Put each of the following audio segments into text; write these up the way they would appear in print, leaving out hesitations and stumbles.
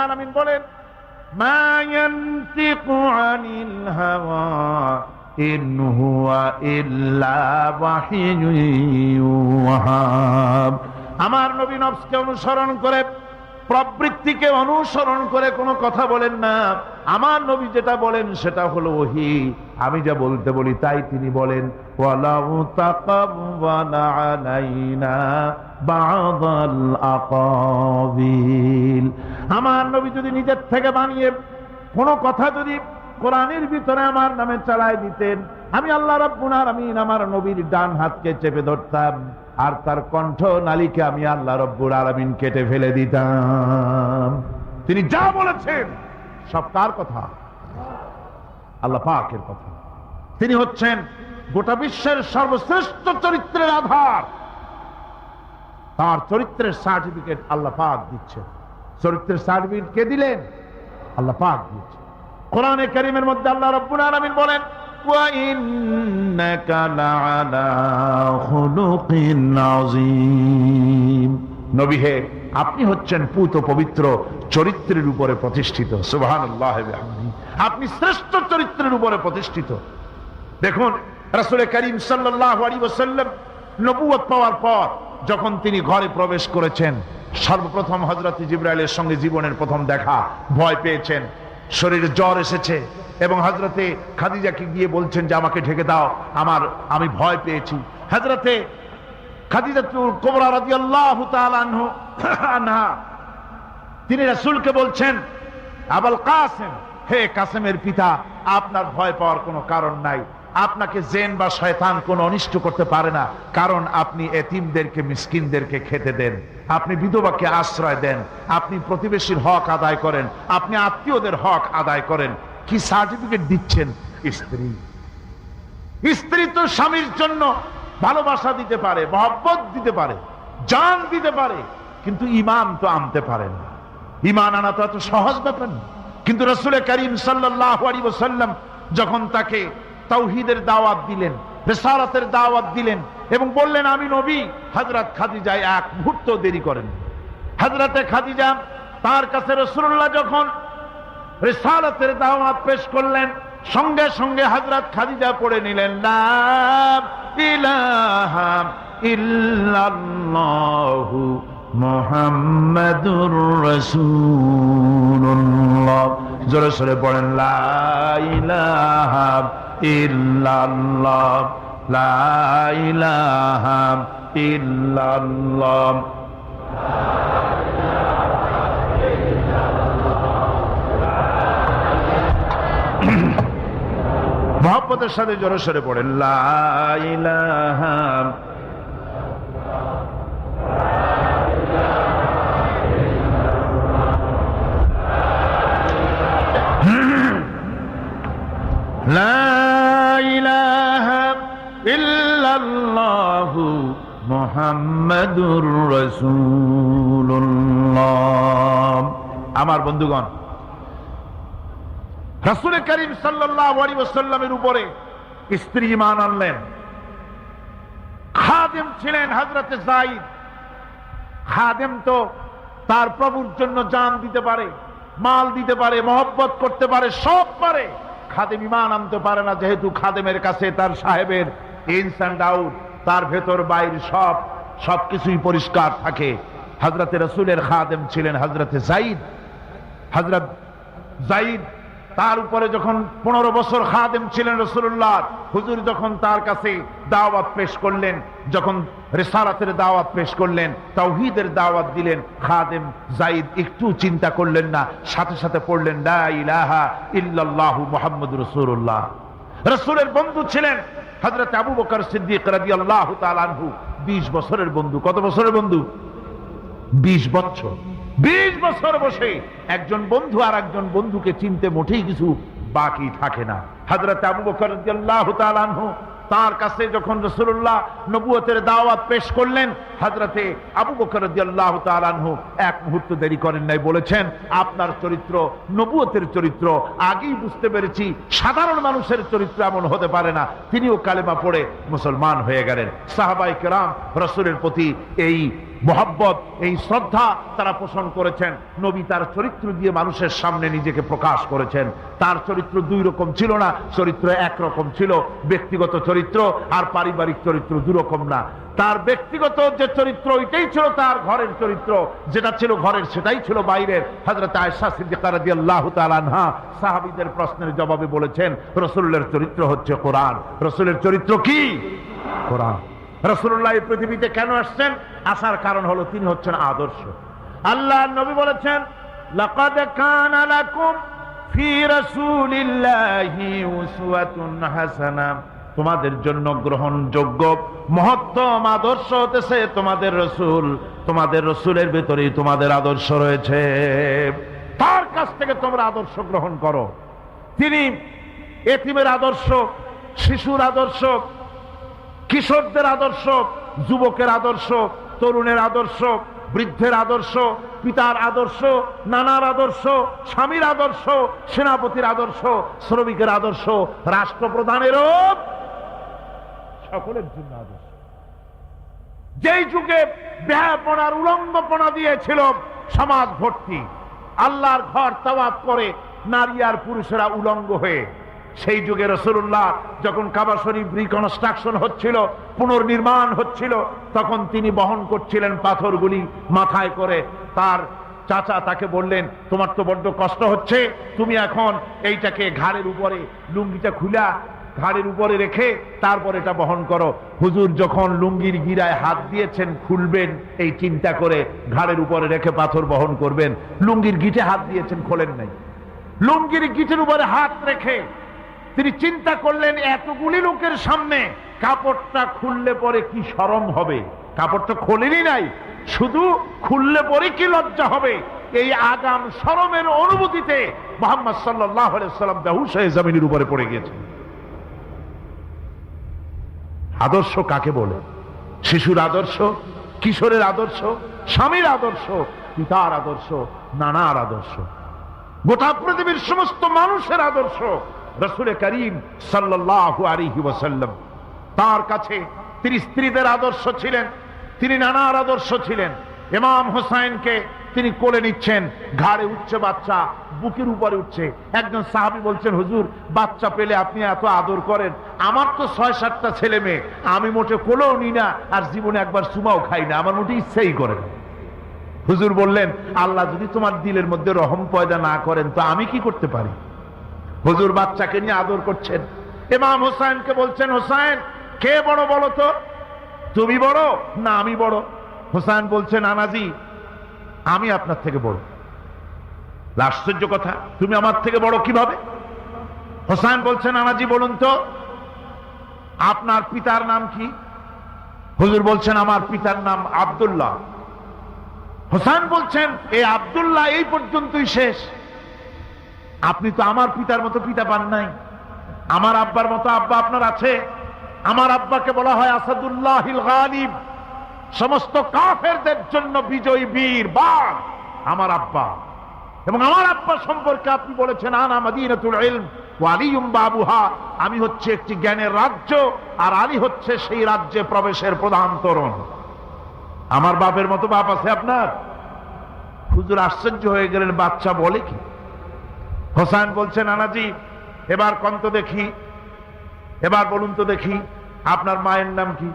আলামিন বলেন, মা ইয়ানতিকু আনিল হাওয়া ইন হুয়া ইল্লা ওয়াহিয়ুন ইউহা। আমার নবী নফসকে অনুসরণ করে, প্রবৃত্তিকে অনুসরণ করে কোনো কথা বলেন না। আমার নবী যেটা বলেন সেটা হলো ওহী। আমি যা বলতে বলি তাই তিনি বলেন। ওয়ালাউ তাকাব্বালা আলাইনা বা'দাল আকাবিল। আমার নবী যদি নিজের থেকে বানিয়ে কোনো কথা যদি কোরআনের ভিতরে আমার নামে চালায় দিতেন, আমি আল্লাহ রাব্বুল আলামিন আমার নবীর ডান হাতকে চেপে ধরতাম, আর তার কণ্ঠ নালীকে আমি আল্লাহ রাব্বুল আলামিন কেটে ফেলে দিতাম। তিনি যা বলেছেন সব কার কথা? আল্লাহ পাকের কথা। তিনি হচ্ছেন গোটা বিশ্বের সর্বশ্রেষ্ঠ চরিত্রের আধার। তার চরিত্রের সার্টিফিকেট আল্লাহ পাক দিচ্ছেন। চরিত্রের সার্টিফিকেট কে দিলেন? আল্লাহ পাক দিচ্ছেন। কোরআনে কারীমের মধ্যে আল্লাহ রাব্বুল আলামিন বলেন, ওয়া ইন্নাকা লাআলা খুলুকিন আযীম। নবী হে, আপনি হচ্ছেন পুত পবিত্র চরিত্রের উপরে প্রতিষ্ঠিত। সুবহানাল্লাহ ওয়া বিহামদিহি। আপনি শ্রেষ্ঠ চরিত্রের উপরে প্রতিষ্ঠিত। দেখুন, রাসূল করিম সাল্লাল্লাহু আলাইহি ওয়াসাল্লাম নবুয়ত পাওয়ার পর যখন তিনি ঘরে প্রবেশ করেছেন, সর্বপ্রথম হযরত জিবরাইলের সঙ্গে জীবনের প্রথম দেখা, ভয় পেয়েছেন, শরীরে জ্বর এসেছে এবং হযরতে খাদিজাকে গিয়ে বলছেন যে আমাকে ঢেকে দাও, আমি ভয় পেয়েছি। হযরতে খাদিজাতুল কুবরা রাদিয়াল্লাহু তাআলা আনহা তিনি রাসূলকে বলছেন, আবুল কাসেম, হে কাসেমের পিতা, আপনার ভয় পাওয়ার কোনো কারণ নাই। আপনাকে জিন বা শয়তান কোনো অনিষ্ট করতে পারে না, কারণ আপনি এতিমদেরকে, মিসকিনদেরকে খেতে দেন, আপনি বিধবাকে আশ্রয় দেন, আপনি প্রতিবেশীর হক আদায় করেন, আপনি আত্মীয়দের হক আদায় করেন। কি সার্টিফিকেট দিচ্ছেন? স্ত্রী তো স্বামীর জন্য ভালোবাসা দিতে পারে, মহব্বত দিতে পারে, জান দিতে পারে, কিন্তু ঈমান তো আনতে পারে না। ঈমান আনা তো এত সহজ ব্যাপার না। কিন্তু রাসূল করিম সাল্লাল্লাহু আলাইহি ওয়াসাল্লাম যখন তাকে তাওহীদের দাওয়াত দিলেন, রিসালাতের দাওয়াত দিলেন এবং বললেন আমি নবী, হযরত খাদিজা এক মুহূর্ত দেরি করেন। হযরতে খাদিজা তার কাছে রাসূলুল্লাহ যখন রিসালাতের দাওয়াত পেশ করলেন, সঙ্গে সঙ্গে হযরত খাদিজা পড়ে নিলেন, লা ইলাহা ইল্লাল্লাহু মুহাম্মাদুর রাসূলুল্লাহ। জোরে সোরে পড়েন, লা ইলাহা ইল্লাল্লাহ, লা ইলাহা ইল্লাল্লাহ। মহব্বতের সাথে জোরে সোরে পড়েন, লা ইলাহা লা ইলাহা ইল্লাল্লাহু মুহাম্মাদুর রাসূলুল্লাহ। আমার বন্ধুগণ, রাসূল করিম সাল্লাল্লাহু আলাইহি ওয়াসাল্লামের উপরে স্ত্রী ঈমান আনলেন। খাদেম ছিলেন হযরতে যায়েদ। খাদেম তো তার প্রভুর জন্য জান দিতে পারে, মাল দিতে পারে, মহব্বত করতে পারে, সব পারে। খাদেম ঈমান আনতে পারে না, যেহেতু খাদেমের কাছে তার সাহেবের ইনস এন্ড আউট, তার ভেতর বাইরে সবকিছুই পরিষ্কার থাকে। হযরতে রাসূলের খাদেম ছিলেন হযরতে যায়েদ। হযরত যায়েদ তার উপরে যখন 15 বছর খাদেম ছিলেন রাসূলুল্লাহ, হুজুর যখন তার কাছে দাওয়াত পেশ করলেন, যখন রিসালাতের দাওয়াত পেশ করলেন, তাওহীদের দাওয়াত দিলেন, খাদেম যায়েদ একটু চিন্তা করলেন না, সাথে সাথে পড়লেন, লা ইলাহা ইল্লাল্লাহু মুহাম্মাদুর রাসূলুল্লাহ। রাসূলের বন্ধু ছিলেন হযরত আবু বকর সিদ্দিক রাদিয়াল্লাহু তাআলা আনহু। 20 বছরের বন্ধু। কত বছরের বন্ধু? 20 বছর। 20 বছর বসে একজন বন্ধু আর একজন বন্ধুকে চিনতে মোটেই কিছু বাকি থাকে না। হযরত আবু বকর রাদিয়াল্লাহু তাআলা আনহু তার কাছে যখন রাসূলুল্লাহ নবুয়তের দাওয়াত পেশ করলেন, হযরতে আবু বকর রাদিয়াল্লাহু তাআলা আনহু এক মুহূর্ত দেরি করেন নাই, বলেছেন আপনার চরিত্র নবুয়তের চরিত্র। আগেই বুঝতে পেরেছি সাধারণ মানুষের চরিত্র এমন হতে পারে না। তিনিও কালেমা পড়ে মুসলমান হয়ে গেলেন। সাহাবায়ে কেরাম রাসূলের প্রতি এই মোহাব্বত, এই শ্রদ্ধা তারা পোষণ করেছেন। নবী তার চরিত্র দিয়ে মানুষের সামনে নিজেকে প্রকাশ করেছেন। তার চরিত্র দুই রকম ছিল না, চরিত্র একরকম ছিল। ব্যক্তিগত চরিত্র আর পারিবারিক চরিত্র দুরকম না। তার ব্যক্তিগত যে চরিত্র ওইটাই ছিল তার ঘরের চরিত্র, যেটা ছিল ঘরের সেটাই ছিল বাইরের। হযরত আয়েশা সিদ্দিকা রাদিয়াল্লাহু তাআলা আনহা সাহাবীদের প্রশ্নের জবাবে বলেছেন, রাসূলের চরিত্র হচ্ছে কোরআন। রাসূলের চরিত্র কি? কোরআন। রাসূলুল্লাহ এই পৃথিবীতে কেন আসছেন? আসার কারণ হলো তিনি হচ্ছেন আদর্শ। আল্লাহর নবী বলেছেন, লাকাদ কানা লাকুম ফি রাসূলিল্লাহি উসওয়াতুন হাসানাহ, তোমাদের জন্য গ্রহণযোগ্য মহত্তম আদর্শ হতেছে তোমাদের রাসূল। তোমাদের রাসূলের ভেতরেই তোমাদের আদর্শ রয়েছে, তার কাছ থেকে তোমরা আদর্শ গ্রহণ করো। তিনি এতিমের আদর্শ, শিশুর আদর্শ, কিশোরদের আদর্শ, যুবকের আদর্শ, তরুণের আদর্শ, বৃদ্ধের আদর্শ, পিতার আদর্শ, নানার আদর্শ, স্বামীর আদর্শ, সেনাপতির আদর্শ, শ্রমিকের আদর্শ, রাষ্ট্রপ্রধানেরও সকলের জন্য আদর্শ। যেই যুগে বেহাপনার উলঙ্গপনা দিয়েছিল সমাজ ভর্তি, আল্লাহর ঘর তাওয়াফ করে নারী আর পুরুষেরা উলঙ্গ হয়ে, সেই যুগে রাসূলুল্লাহ যখন কাবা শরীফ রিকনস্ট্রাকশন হচ্ছিল, পুনর্নির্মাণ হচ্ছিল, তখন তিনি বহন করছিলেন পাথরগুলি মাথায় করে। তার চাচা তাকে বললেন, তোমার তো বড্ড কষ্ট হচ্ছে, তুমি এখন এইটাকে ঘাড়ের উপরে, লুঙ্গিটা খুলা ঘাড়ের উপরে রেখে তারপর এটা বহন করো। হুজুর যখন লুঙ্গির গিরায় হাত দিয়েছেন খুলবেন এই চিন্তা করে, ঘাড়ের উপরে রেখে পাথর বহন করবেন, লুঙ্গির গিটে হাত দিয়েছেন, খোলেন নাই। লুঙ্গির গিটের উপরে হাত রেখে তিনি চিন্তা করলেন, এতগুলি লোকের সামনে কাপড়টা খুললে পরে কি শরম হবে। কাপড়টা খোলেনি নাই, শুধু খুললে পরে কি লজ্জা হবে। এই আগাম শরমের অনুভূতিতে মুহাম্মদ সাল্লাল্লাহু আলাইহি ওয়াসাল্লাম বেহুশ হয়ে জমিনের উপরে পড়ে গেছেন। আদর্শ কাকে বলে? শিশুর আদর্শ, কিশোরের আদর্শ, স্বামীর আদর্শ, পিতার আদর্শ, নানার আদর্শ, গোটা পৃথিবীর সমস্ত মানুষের আদর্শ রাসূল করিম সাল্লাল্লাহু আলাইহি ওয়াসাল্লাম। তার কাছে তিনি স্ত্রীদের আদর্শ ছিলেন, তিনি নানার আদর্শ ছিলেন। ইমাম হোসাইনকে তিনি কোলে নিচ্ছেন, ঘাড়ে উঠছে বাচ্চা, বুকের উপরে উঠছে। একজন সাহাবী বলছেন, হুজুর বাচ্চা পেলে আপনি এত আদর করেন, আমার তো ৬-৭টা ছেলে মেয়ে, আমি মোটে কোলেও নিই না, আর জীবনে একবার চুমাও খাই না, আমার মোটে ইচ্ছাই করে না। হুজুর বললেন, আল্লাহ যদি তোমার দিলের মধ্যে রহম পয়দা না করেন তো আমি কি করতে পারি? হুজুর বাচ্চাকে নিয়ে আদর করছেন। ইমাম হোসাইনকে বলছেন, হোসাইন কে বড় বলো তো, তুমি বড় না আমি বড়? হোসাইন বলছেন, নানাজি আমি আপনার থেকে বড়। আশ্চর্য কথা, তুমি আমার থেকে বড় কিভাবে? হোসাইন বলছেন, নানাজি বলুন তো আপনার পিতার নাম কি? হুজুর বলছেন, আমার পিতার নাম আব্দুল্লাহ। হোসাইন বলছেন, এই আব্দুল্লাহ এই পর্যন্তই শেষ, আপনি তো আমার পিতার মতো পিতা পান নাই, আমার আব্বার মতো আব্বা আপনার আছে। আমার আব্বাকে বলা হয় আসাদুল্লাহিল গালিব, সমস্ত কাফেরদের জন্য বিজয়ী বীর বাঘ আমার আব্বা। এবং আমার আব্বা সম্পর্কে আপনি বলেছেন, আনা মাদিনাতুল ইলম ওয়া আলিয়ুম বাবুহা, আমি হচ্ছে একটি জ্ঞানের রাজ্য আর আলী হচ্ছে সেই রাজ্যে প্রবেশের প্রধান তোরণ। আমার বাপের মতো বাপ আছে আপনার? হুজুর আশ্চর্য হয়ে গেলেন, বাচ্চা বলে কি? হোসাইন বলছেন, নানাজি এবার কোন তো দেখি, এবার বলুন তো দেখি আপনার মায়ের নাম কি?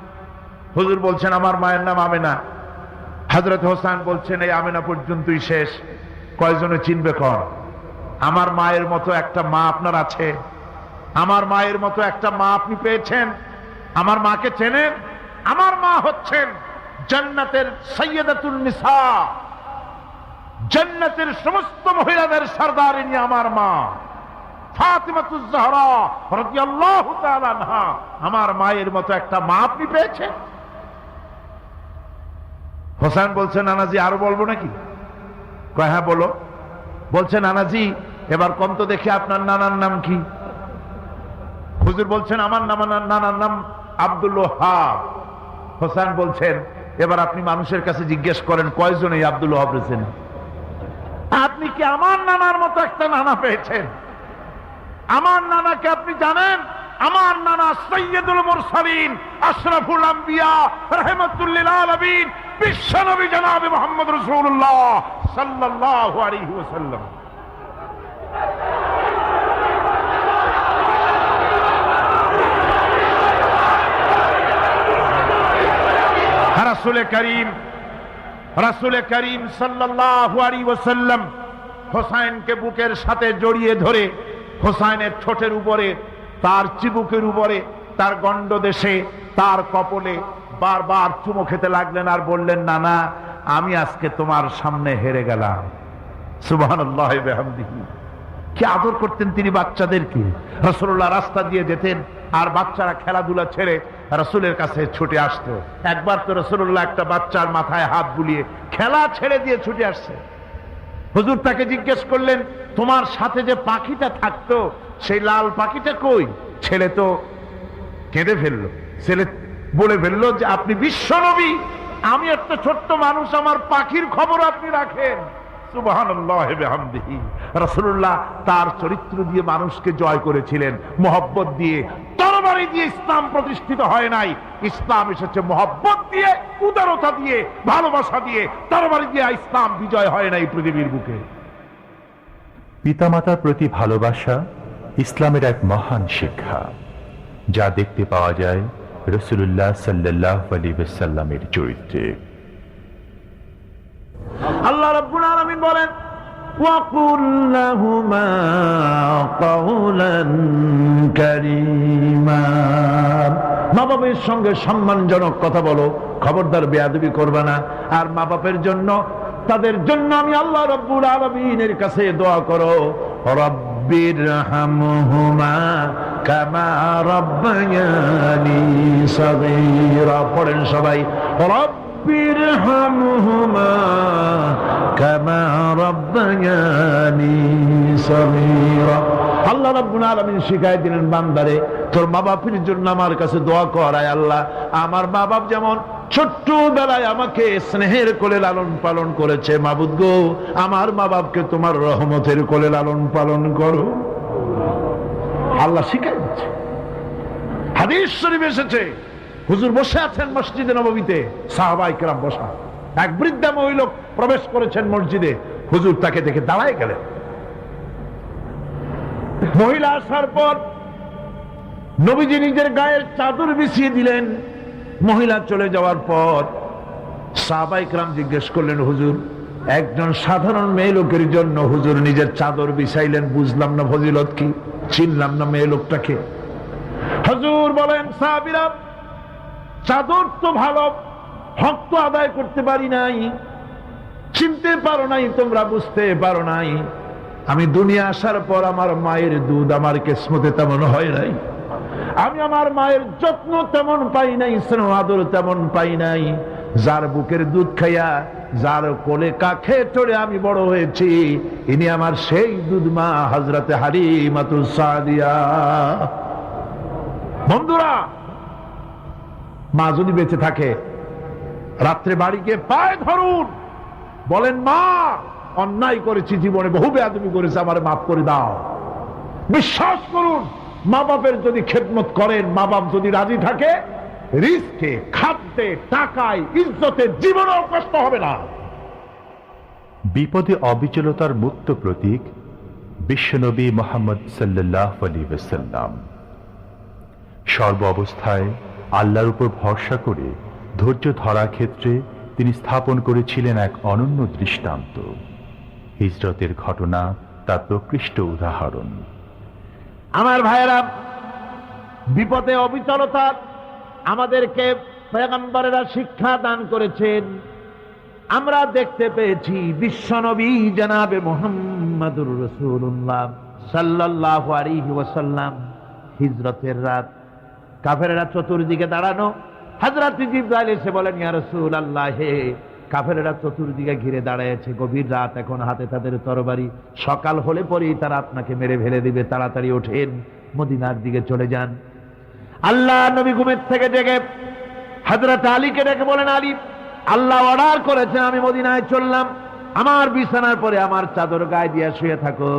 হুজুর বলছেন, আমার মায়ের নাম আমেনা। হযরত হোসেন বলছেন, এই আমেনা পর্যন্তই শেষ, কয়জনে চিনবে কর? আমার মায়ের মতো একটা মা আপনার আছে? আমার মায়ের মতো একটা মা আপনি পেয়েছেন? আমার মাকে চেনেন? আমার মা হচ্ছেন জান্নাতের সাইয়্যিদাতুন নিসা, জান্নাতের সমস্ত মহিলাদের সরদারিনী আমার মা ফাতিমাতুজ জাহরা রাদিয়াল্লাহু তাআলা আনহা। আমার মায়ের মতো একটা মা আপনি পেয়েছেন? হোসেন বলছেন, নানাজি আরো বলবো নাকি? কয় হ্যাঁ বলো। বলছেন, নানাজি এবার কোন তো দেখি আপনার নানার নাম কি? হুজুর বলছেন, আমার নানার নাম আব্দুল ওয়াহাব। হোসেন বলছেন, এবার আপনি মানুষের কাছে জিজ্ঞেস করেন কয়জন এই আব্দুল ওয়াহাব রয়েছেন? আপনি কি আমার নানার মতো একটা নানা পেয়েছেন? আমার নানাকে আপনি জানেন? আমার নানা সৈয়দুল মুরসালিন আশরাফুল আম্বিয়া রাহমাতুল লিল আলামিন বিশ্বনবী জনাবে মুহাম্মদ রাসূলুল্লাহ সাল্লাল্লাহু আলাইহি ওয়াসাল্লাম। রাসূল করিম সাল্লাল্লাহু আলাইহি ওয়াসাল্লাম হোসাইনকে বুকের সাথে জড়িয়ে ধরে হোসাইনের ঠোঁটের উপরে, তার চিবুকের উপরে, তার গণ্ডদেশে, তার কপলে বারবার চুমো খেতে লাগলেন আর বললেন, নানা আমি আজকে তোমার সামনে হেরে গেলাম। সুবহানাল্লাহি ওয়া বিহামদিহি। কি আদর করতেন তিনি বাচ্চাদেরকে। রাসূলুল্লাহ রাস্তা দিয়ে যেতেন আর বাচ্চারা খেলাধুলা ছেড়ে রাসূলের কাছে ছুটে আসতো। একবার তো রাসূলুল্লাহ একটা বাচ্চার মাথায় হাত বুলিয়ে খেলা ছেড়ে দিয়ে ছুটে আসছে। হুজুর তাকে জিজ্ঞেস করলেন, তোমার সাথে যে পাখিটা থাকতো সেই লাল পাখিটা কই? ছেলে তো কেঁদে ফেললো। ছেলে বলে ফেললো যে আপনি বিশ্বনবী, আমি একটা ছোট্ট মানুষ, আমার পাখির খবর আপনি রাখেন। সুবহানাল্লাহি ওয়া বিহামদিহি। রাসূলুল্লাহ তার চরিত্র দিয়ে মানুষকে জয় করেছিলেন, মহব্বত দিয়ে। তরবারি দিয়ে ইসলাম প্রতিষ্ঠিত হয় নাই, ইসলাম এসেছে মহব্বত দিয়ে, উদারতা দিয়ে, ভালোবাসা দিয়ে। তরবারি দিয়ে ইসলাম বিজয় হয় নাই পৃথিবীর বুকে। পিতামাতার প্রতি ভালোবাসা ইসলামের এক মহান শিক্ষা, যা দেখতে পাওয়া যায় রাসূলুল্লাহ সাল্লাল্লাহু আলাইহি ওয়াসাল্লামের চরিত্রে। আল্লাহ রাব্বুল আলামিন বলেন, ওয়াকুল লাহুমা কাওলান কারীমা। মা বাবার সঙ্গে সম্মানজনক কথা বলো, খবরদার বেয়াদবি করবে না। আর মা বাপের জন্য, তাদের জন্য আমি আল্লাহ রাব্বুল আলামিনের কাছে দোয়া করো, রব্বিরহামহুমা কামা রাব্বায়ানি সাগীরা। পড়েন সবাই, রব্বিরহামহুমা কামা রাব্বায়ানি সাগীরা। আল্লাহ রাব্বুল আলামিন শিখাই দিলেন বান্দারে, তোর মা বাপের জন্য আমার কাছে দোয়া কর। আয় আল্লাহ, আমার মা বাপ যেমন ছোট্টবেলায় আমাকে স্নেহের কোলে লালন পালন করেছে, মাবুদ গো আমার মা বাপকে তোমার রহমতের কোলে লালন পালন করো। আল্লাহ শিখাই দিচ্ছে। হাদিস শরীফ এসেছে, হুজুর বসে আছেন মসজিদে নববীতে, সাহাবায়ে কেরাম বসা। এক বৃদ্ধা মহিলা প্রবেশ করেছেন মসজিদে, হুজুর তাকে দেখে দাঁড়ায় গেলেন। মহিলা আসার পর নবীজি নিজের গায়ের চাদর বিছিয়ে দিলেন। মহিলা চলে যাওয়ার পর সাহাবায়ে কেরাম জিজ্ঞেস করলেন, হুজুর একজন সাধারণ মেয়ে লোকের জন্য হুজুর নিজের চাদর বিছাইলেন, বুঝলাম না ফজিলত কি, চিনলাম না মেয়ে লোকটাকে। হুজুর বলেন, সাহাবীরা চাদর তো ভালো, হক তো আদায় করতে পারি নাই, চিনতে পারো নাই, তোমরা বুঝতে পারো নাই। আমি দুনিয়া আসার পর আমার মায়ের দুধ আমার কিসমতে তেমন হয় নাই, আমি আমার মায়ের যত্ন তেমন পাই নাই, স্নেহ আদর তেমন পাই নাই। যার বুকের দুধ খাইয়া, যার কোলে কাখে চড়ে আমি বড় হয়েছি, ইনি আমার সেই দুধ মা হযরতে হালিমাতুস সাদিয়া। বন্ধুরা, মা যদি বেঁচে থাকে, রাত্রে বাড়ি গিয়ে পায়ে ধরুন, বলেন, মা অন্যায় করেছি, জীবনে বহু বেয়াদবি করেছি, আমার মাফ করে দাও। বিশ্বাস করুন, মা বাপের যদি খেদমত করেন, মা বাপ যদি রাজি থাকে, রিস্কে, খাদ্যে, টাকায়, ইজ্জতে জীবনেও কষ্ট হবে না। বিপদে অবিচলতার মুক্ত প্রতীক বিশ্বনবী মুহাম্মদ সাল্লাল্লাহু আলাইহি ওয়াসাল্লাম। সর্ব অবস্থায় আল্লাহর উপর ভরসা করে ধৈর্য ধরার ক্ষেত্রে তিনি স্থাপন করেছিলেন এক অনন্য দৃষ্টান্ত। হিজরতের ঘটনা তার প্রকৃষ্ট উদাহরণ। আমার ভাইয়েরা, বিপদে অবিচলতা আমাদেরকে পয়গম্বরেরা শিক্ষা দান করেছেন। আমরা দেখতে পেয়েছি বিশ্বনবী জনাবে মুহাম্মদুর রাসূলুল্লাহ সাল্লাল্লাহু আলাইহি ওয়াসাল্লাম হিজরতের রাত, কাফেরেরা চতুর্দিকে দাঁড়ানো। হযরত জিবরাইল এসে বলেন, ইয়া রাসূলুল্লাহ, হে কাফেরেরা চতুর্দিকে ঘিরে দাঁড়িয়েছে, গভীর রাত, এখন হাতে তাদের তরবারি, সকাল হলে পরেই তারা আপনাকে মেরে ফেলে দিবে, তাড়াতাড়ি ওঠেন, মদিনার দিকে চলে যান। আল্লাহ নবী ঘুমের থেকে জেগে হযরত আলীকে ডেকে বলেন, আলী, আল্লাহ অর্ডার করেছেন, আমি মদিনায় চললাম, আমার বিছানার পরে আমার চাদর গায়ে দিয়ে শুয়ে থাকো।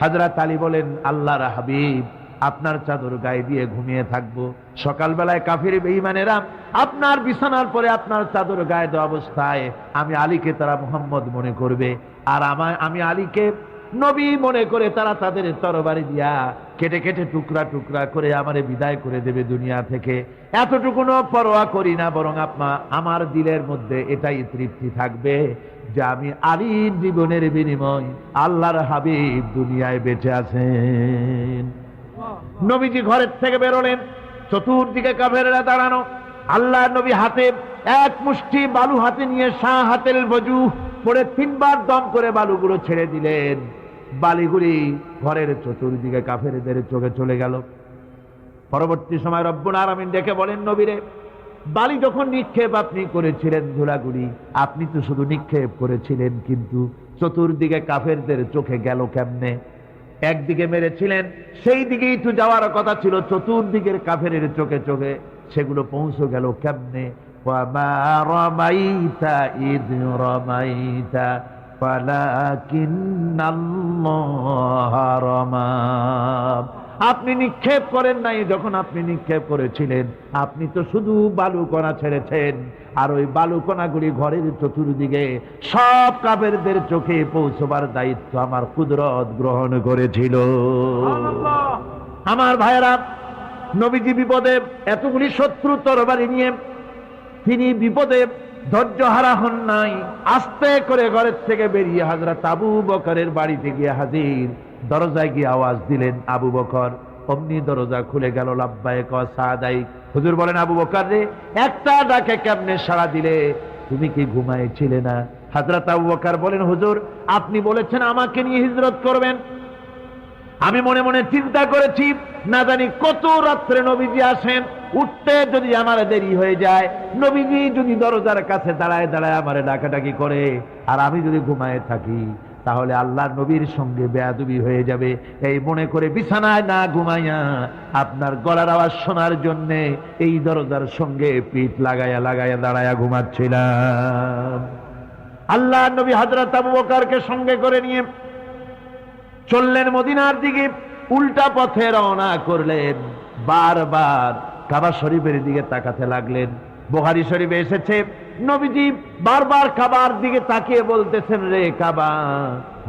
হযরত আলী বলেন, আল্লাহর হাবিব, আপনার চাদর গায়ে দিয়ে ঘুমিয়ে থাকবো। সকালবেলায় কাফির বেঈমানেরা আপনার বিছানার পরে আপনার চাদর গায়ে দেওয়া অবস্থায় আমি আলীকে তারা মুহাম্মদ মনে করবে, আর আমি আলীকে নবী মনে করে তারা তাদের তরবারি দিয়া কেটে কেটে টুকরা টুকরা করে আমারে বিদায় করে দেবে দুনিয়া থেকে। এতটুকুনো পরোয়া করি না, বরং আমার দিলের মধ্যে এটাই তৃপ্তি থাকবে যে আমি আলীর জীবনের বিনিময় আল্লাহর হাবিব দুনিয়ায় বেঁচে আছেন। নবীজি ঘরের থেকে বেরোলেন, চতুর্দিকে কাফেররা দাঁড়ানো। আল্লাহর নবী হাতে এক মুষ্টি বালু হাতে নিয়ে শাহ হাতেল বজু পরে 3 বার দম করে বালুগুলো ছেড়ে দিলেন। বালিগুলি ঘরের চতুর্দিকে কাফেরদের চোখে চলে গেল। পরবর্তী সময় রব্বুল আলামিন ডেকে বলেন, নবীরে, বালি যখন নিক্ষেপ আপনি করেছিলেন ধুলাগুলি, আপনি তো শুধু নিক্ষেপ করেছিলেন, কিন্তু চতুর্দিকে কাফেরদের চোখে গেল কেমনে? একদিকে মেরেছিলেন, সেই দিকেই তো যাওয়ার কথা ছিল, চতুর্দিকের কাফেরের চোখে চোখে সেগুলো পৌঁছে গেল কেমনে? ওয়ামা রামাইতা ইদ রামাইতা ওয়ালাকিন্নাল্লাহা রামা। আপনি নিক্ষেপ করেন নাই, যখন আপনি নিক্ষেপ করেছিলেন আপনি তো শুধু বালুকণা ছেড়েছেন, আর ওই বালুকণাগুলি ঘরের চতুর্দিকে সব কাফেরদের চোখে পৌঁছবার দায়িত্ব আমার কুদরত গ্রহণ করেছিল। আমার ভাইয়েরা, নবীজি বিপদে, এতগুলি শত্রু তরবারি নিয়ে তিনি বিপদে ধৈর্য হারা হন নাই। আস্তে করে ঘরের থেকে বেরিয়ে হযরত আবু বকরের বাড়িতে গিয়ে হাজির। দরজায় গিয়ে আওয়াজ দিলেন, আবু বকর। অমনি দরজা খুলে গেল। লাব্বাইক ওয়া সাদাইক। হুজুর বলেন, আবু বকর রে, একটা ডাকে কেমনে সাড়া দিলে? তুমি কি ঘুমাইছিলে না? হযরত আবু বকর বলেন, হুজুর, আপনি বলেছেন আমাকে নিয়ে হিজরত করবেন। আমি মনে মনে চিন্তা করেছি, না জানি কত রাত্রে নবীজি আসেন, উঠতে যদি আমার দেরি হয়ে যায়, নবীজি যদি দরজার কাছে দাঁড়ায় দাঁড়ায় আমারে ডাকাডাকি করে, আর আমি যদি ঘুমায় থাকি, তাহলে আল্লাহর নবীর সঙ্গে বেয়াদবি হয়ে যাবে। এই মনে করে বিছানায় না ঘুমাইয়া আপনার গলার আওয়াজ শোনার জন্য এই দরজার সঙ্গে পিঠ লাগাইয়া লাগাইয়া দাঁড়াইয়া ঘুমাচ্ছিলাম। আল্লাহর নবী হযরত আবু বকরকে সঙ্গে করে নিয়ে চললেন মদিনার দিকে। উল্টা পথে রওনা করলেন। বারবার কাবা শরীফের দিকে তাকাতে লাগলেন। বুখারী শরীফে এসেছে, নবীজি বারবার কাবার দিকে তাকিয়ে বলতেছেন, রে কাবা,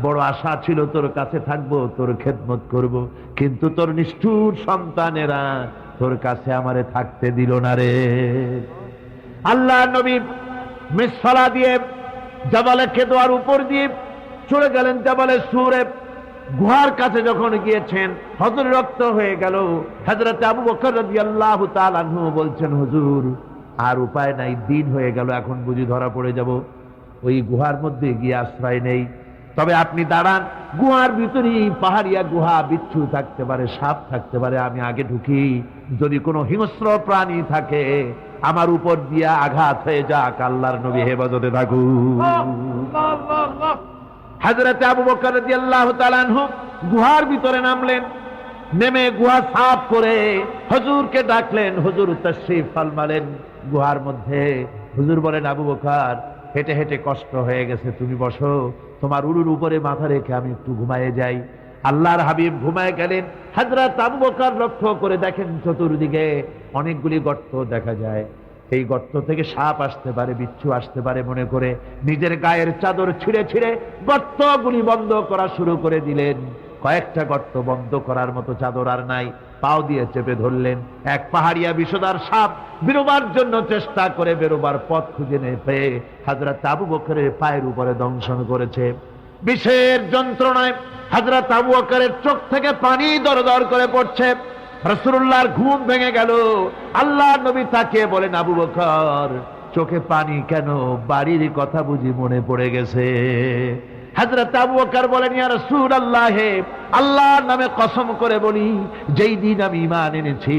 বড় আশা ছিল তোর কাছে থাকবো, তোর খেদমত করব, কিন্তু তোর নিষ্ঠুর সন্তানেরা তোর কাছে আমারে থাকতে দিল না রে। আল্লাহ নবী মিসফালা দিয়ে জাবালে কেদোয়ার উপর দিয়ে চলে গেলেন জাবালে সুরে। গুহার কাছে যখন গিয়েছেন, হযরত রক্ত হয়ে গেল। হযরত আবু বকর রাদিয়াল্লাহু তাআলা আনহু বলছেন, হুজুর, আর উপায় নাই, দিন হয়ে গেল, এখন বুঝি ধরা পড়ে যাব, ওই গুহার মধ্যে গিয়ে আশ্রয় নেই। তবে আপনি দাঁড়ান, গুহার ভিতরেই পাহাড়িয়া গুহা, বিচ্ছু থাকতে পারে, সাপ থাকতে পারে, আমি আগে ঢুকি, যদি কোনো হিংস্র প্রাণী থাকে আমার উপর দিয়া আঘাত হয়ে যাক, আল্লাহর নবী হেফাজতে থাকুন। হযরত আবু বকর রাদিয়াল্লাহু তাআলা আনহু গুহার ভিতরে নামলেন। নেমে গুহা সাফ করে হুজুরকে ডাকলেন। হুজুর তাশরীফ ফরমালেন গুহার মধ্যে। হুজুর বলেন, আবু বকর, হেঁটে হেঁটে কষ্ট হয়ে গেছে, তুমি বসো, তোমার উরুর উপরে মাথা রেখে আমি একটু ঘুমায়ে যাই। আল্লাহর হাবিব ঘুমায় গেলেন। হযরত আবু বকর লক্ষ্য করে দেখেন চতুর্দিকে অনেকগুলি গর্ত দেখা যায়। এই গর্ত থেকে সাপ আসতে পারে, বিচ্ছু আসতে পারে মনে করে নিজের গায়ের চাদর ছিঁড়ে ছিঁড়ে গর্তগুলি বন্ধ করা শুরু করে দিলেন। কয়েকটা গর্ত বন্ধ করার মতো চাদর আর নাই, পাও দিয়ে চেপে ধরলেন। এক পাহাড়িয়া বিষধর সাপ বেরোবার জন্য চেষ্টা করে বেরোবার পথ খুঁজে না পেয়ে হযরত আবু বকরের পায়ের উপরে দংশন করেছে। বিষের যন্ত্রণায় হযরত আবু বকরের চোখ থেকে পানি দরদর করে পড়ছে। রাসূলুল্লাহর ঘুম ভেঙে গেল। আল্লাহর নবী তাকিয়ে বলেন, আবু বকর, চোখে পানি কেন? বাড়ির কথা বুঝি মনে পড়ে গেছে? হযরত আবু বকর বলেন, ইয়া রাসূলুল্লাহ, আল্লাহর নামে কসম করে বলি, যেই দিন আমি ঈমান এনেছি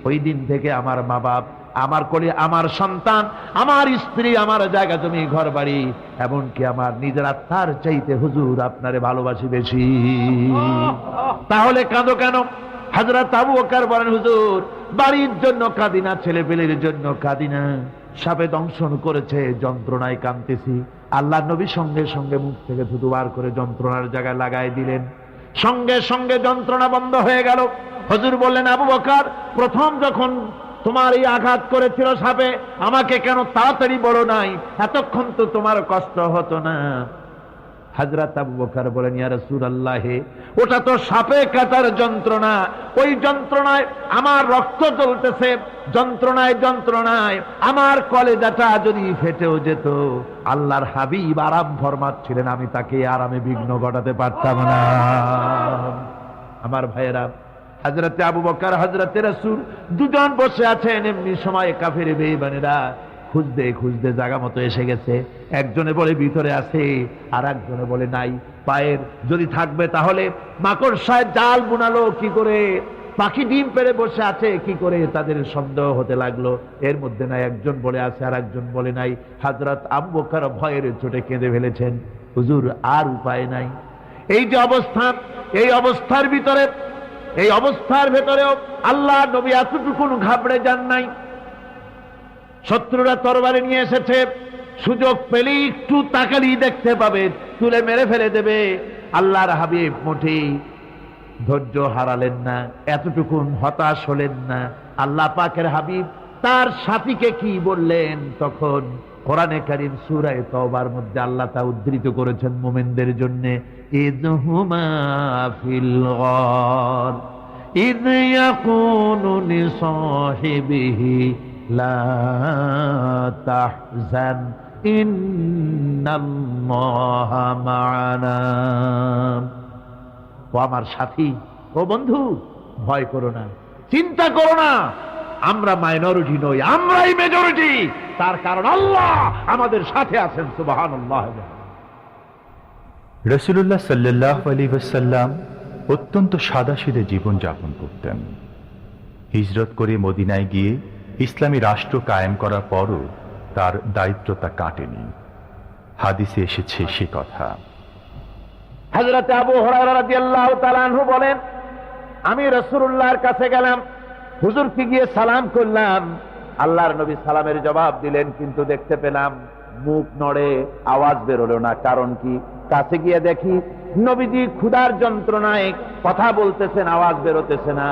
ওই দিন থেকে আমার মা বাপ, আমার কোলে আমার সন্তান, আমার স্ত্রী, আমার জায়গা জমি, ঘর বাড়ি, এমনকি আমার নিজের আত্মার চাইতে হুজুর আপনারে ভালোবাসি বেশি। তাহলে কাঁদো কেন? হযরত আবু বকর বলেন, হুজুর, বাড়ির জন্য কাঁদি না, ছেলেপেলের জন্য কাঁদি না, সাপে দংশন করেছে, যন্ত্রণায় কাঁদতেছি। আল্লাহ নবী সঙ্গে সঙ্গে মুখ থেকে থুতু বার করে যন্ত্রণার জায়গায় লাগাই দিলেন। সঙ্গে সঙ্গে যন্ত্রণা বন্ধ হয়ে গেল। হুজুর বললেন, আবু বকর, প্রথম যখন তোমার এই আঘাত করেছিল সাপে, আমাকে কেন তাড়াতাড়ি বলো নাই? এতক্ষণ তো তোমার কষ্ট হতো না। হযরত আবু বকর বলেন, ইয়া রাসূলুল্লাহ, ওটা তো সাপে কাটার যন্ত্রণা, ওই যন্ত্রণায় আমার রক্ত জ্বলতেছে, যন্ত্রণায় যন্ত্রণায় আমার কলেজাটা যদি ফেটেও যেত। আল্লাহর হাবিব আরাম ফরমাচ্ছিলেন, আমি তাকে আরামে বিঘ্ন ঘটাতে পারতাম না। আমার ভাইয়েরা, হযরতে আবু বকর, হযরতে রাসূল দুজন বসে আছেন। এমনি সময় কাফের বেঈমানেরা খুঁজতে খুঁজতে জায়গা মতো এসে গেছে। একজনে বলে ভিতরে আছে, আর একজনে বলে নাই। পায়ের যদি থাকবে তাহলে মাকড়সায় জাল বুনালো কি করে, পাখি ডিম পেড়ে বসে আছে কি করে, তাদের সন্দেহ হতে লাগলো। এর মধ্যে নাই, একজন বলে আছে আর একজন বলে নাই। হযরত আবু বকর ভয়ের চোটে কেঁদে ফেলেছেন, হুজুর আর উপায় নাই। এই যে অবস্থা, এই অবস্থার ভিতরে, এই অবস্থার ভেতরেও আল্লাহ নবী এতটুকুন ঘাবড়ে যান নাই। শত্রুরা তরবারি নিয়ে এসেছে, সুযোগ পেলেই একটু তাকালেই দেখতে পাবে, তুলে মেরে ফেলে দেবে। আল্লাহর হাবিব মোটেই ধৈর্য হারালেন না, এতটুকুন হতাশ হলেন না। আল্লাহ পাকের হাবিব তার সাথীকে কি বললেন? তখন কোরআনে কারীম সূরা তাওবার মধ্যে আল্লাহ তা উদ্ধৃত করেছেন মুমিনদের জন্য, ইযহুমা ফিল গার ইয ইয়াকুনু লিসাহিবিহি লা তাহজান ইন্নাল্লাহা মা'ানা। ও আমার সাথী, ও বন্ধু, ভয় করো না, চিন্তা করো না। আমরা মাইনরিটি নই, আমরাই মেজরিটি। তার কারণ আল্লাহ আমাদের সাথে আছেন। সুবহানাল্লাহ। রাসূলুল্লাহ সাল্লাল্লাহু আলাইহি ওয়াসাল্লাম অত্যন্ত সাদাসিধে জীবন যাপন করতেন। হিজরত করে মদিনায় গিয়ে ইসলামী রাষ্ট্র কায়েম করার পরও তার দায়িত্বতা কাটেনি। হাদিসে এসেছে সে কথা। হযরত আবু হুরায়রা রাদিয়াল্লাহু তাআলা আনহু বলেন, আমি রাসূলুল্লাহর কাছে গেলাম, হুজুরকে গিয়ে সালাম করলাম। আল্লাহর নবী সালামের জবাব দিলেন, কিন্তু দেখতে পেলাম মুখ নড়ে, আওয়াজ বেরোলো না। কারণ কি? কাছে গিয়ে দেখি নবীজি ক্ষুধার যন্ত্রণায় কথা বলতেছেন, আওয়াজ বেরোতেছে না।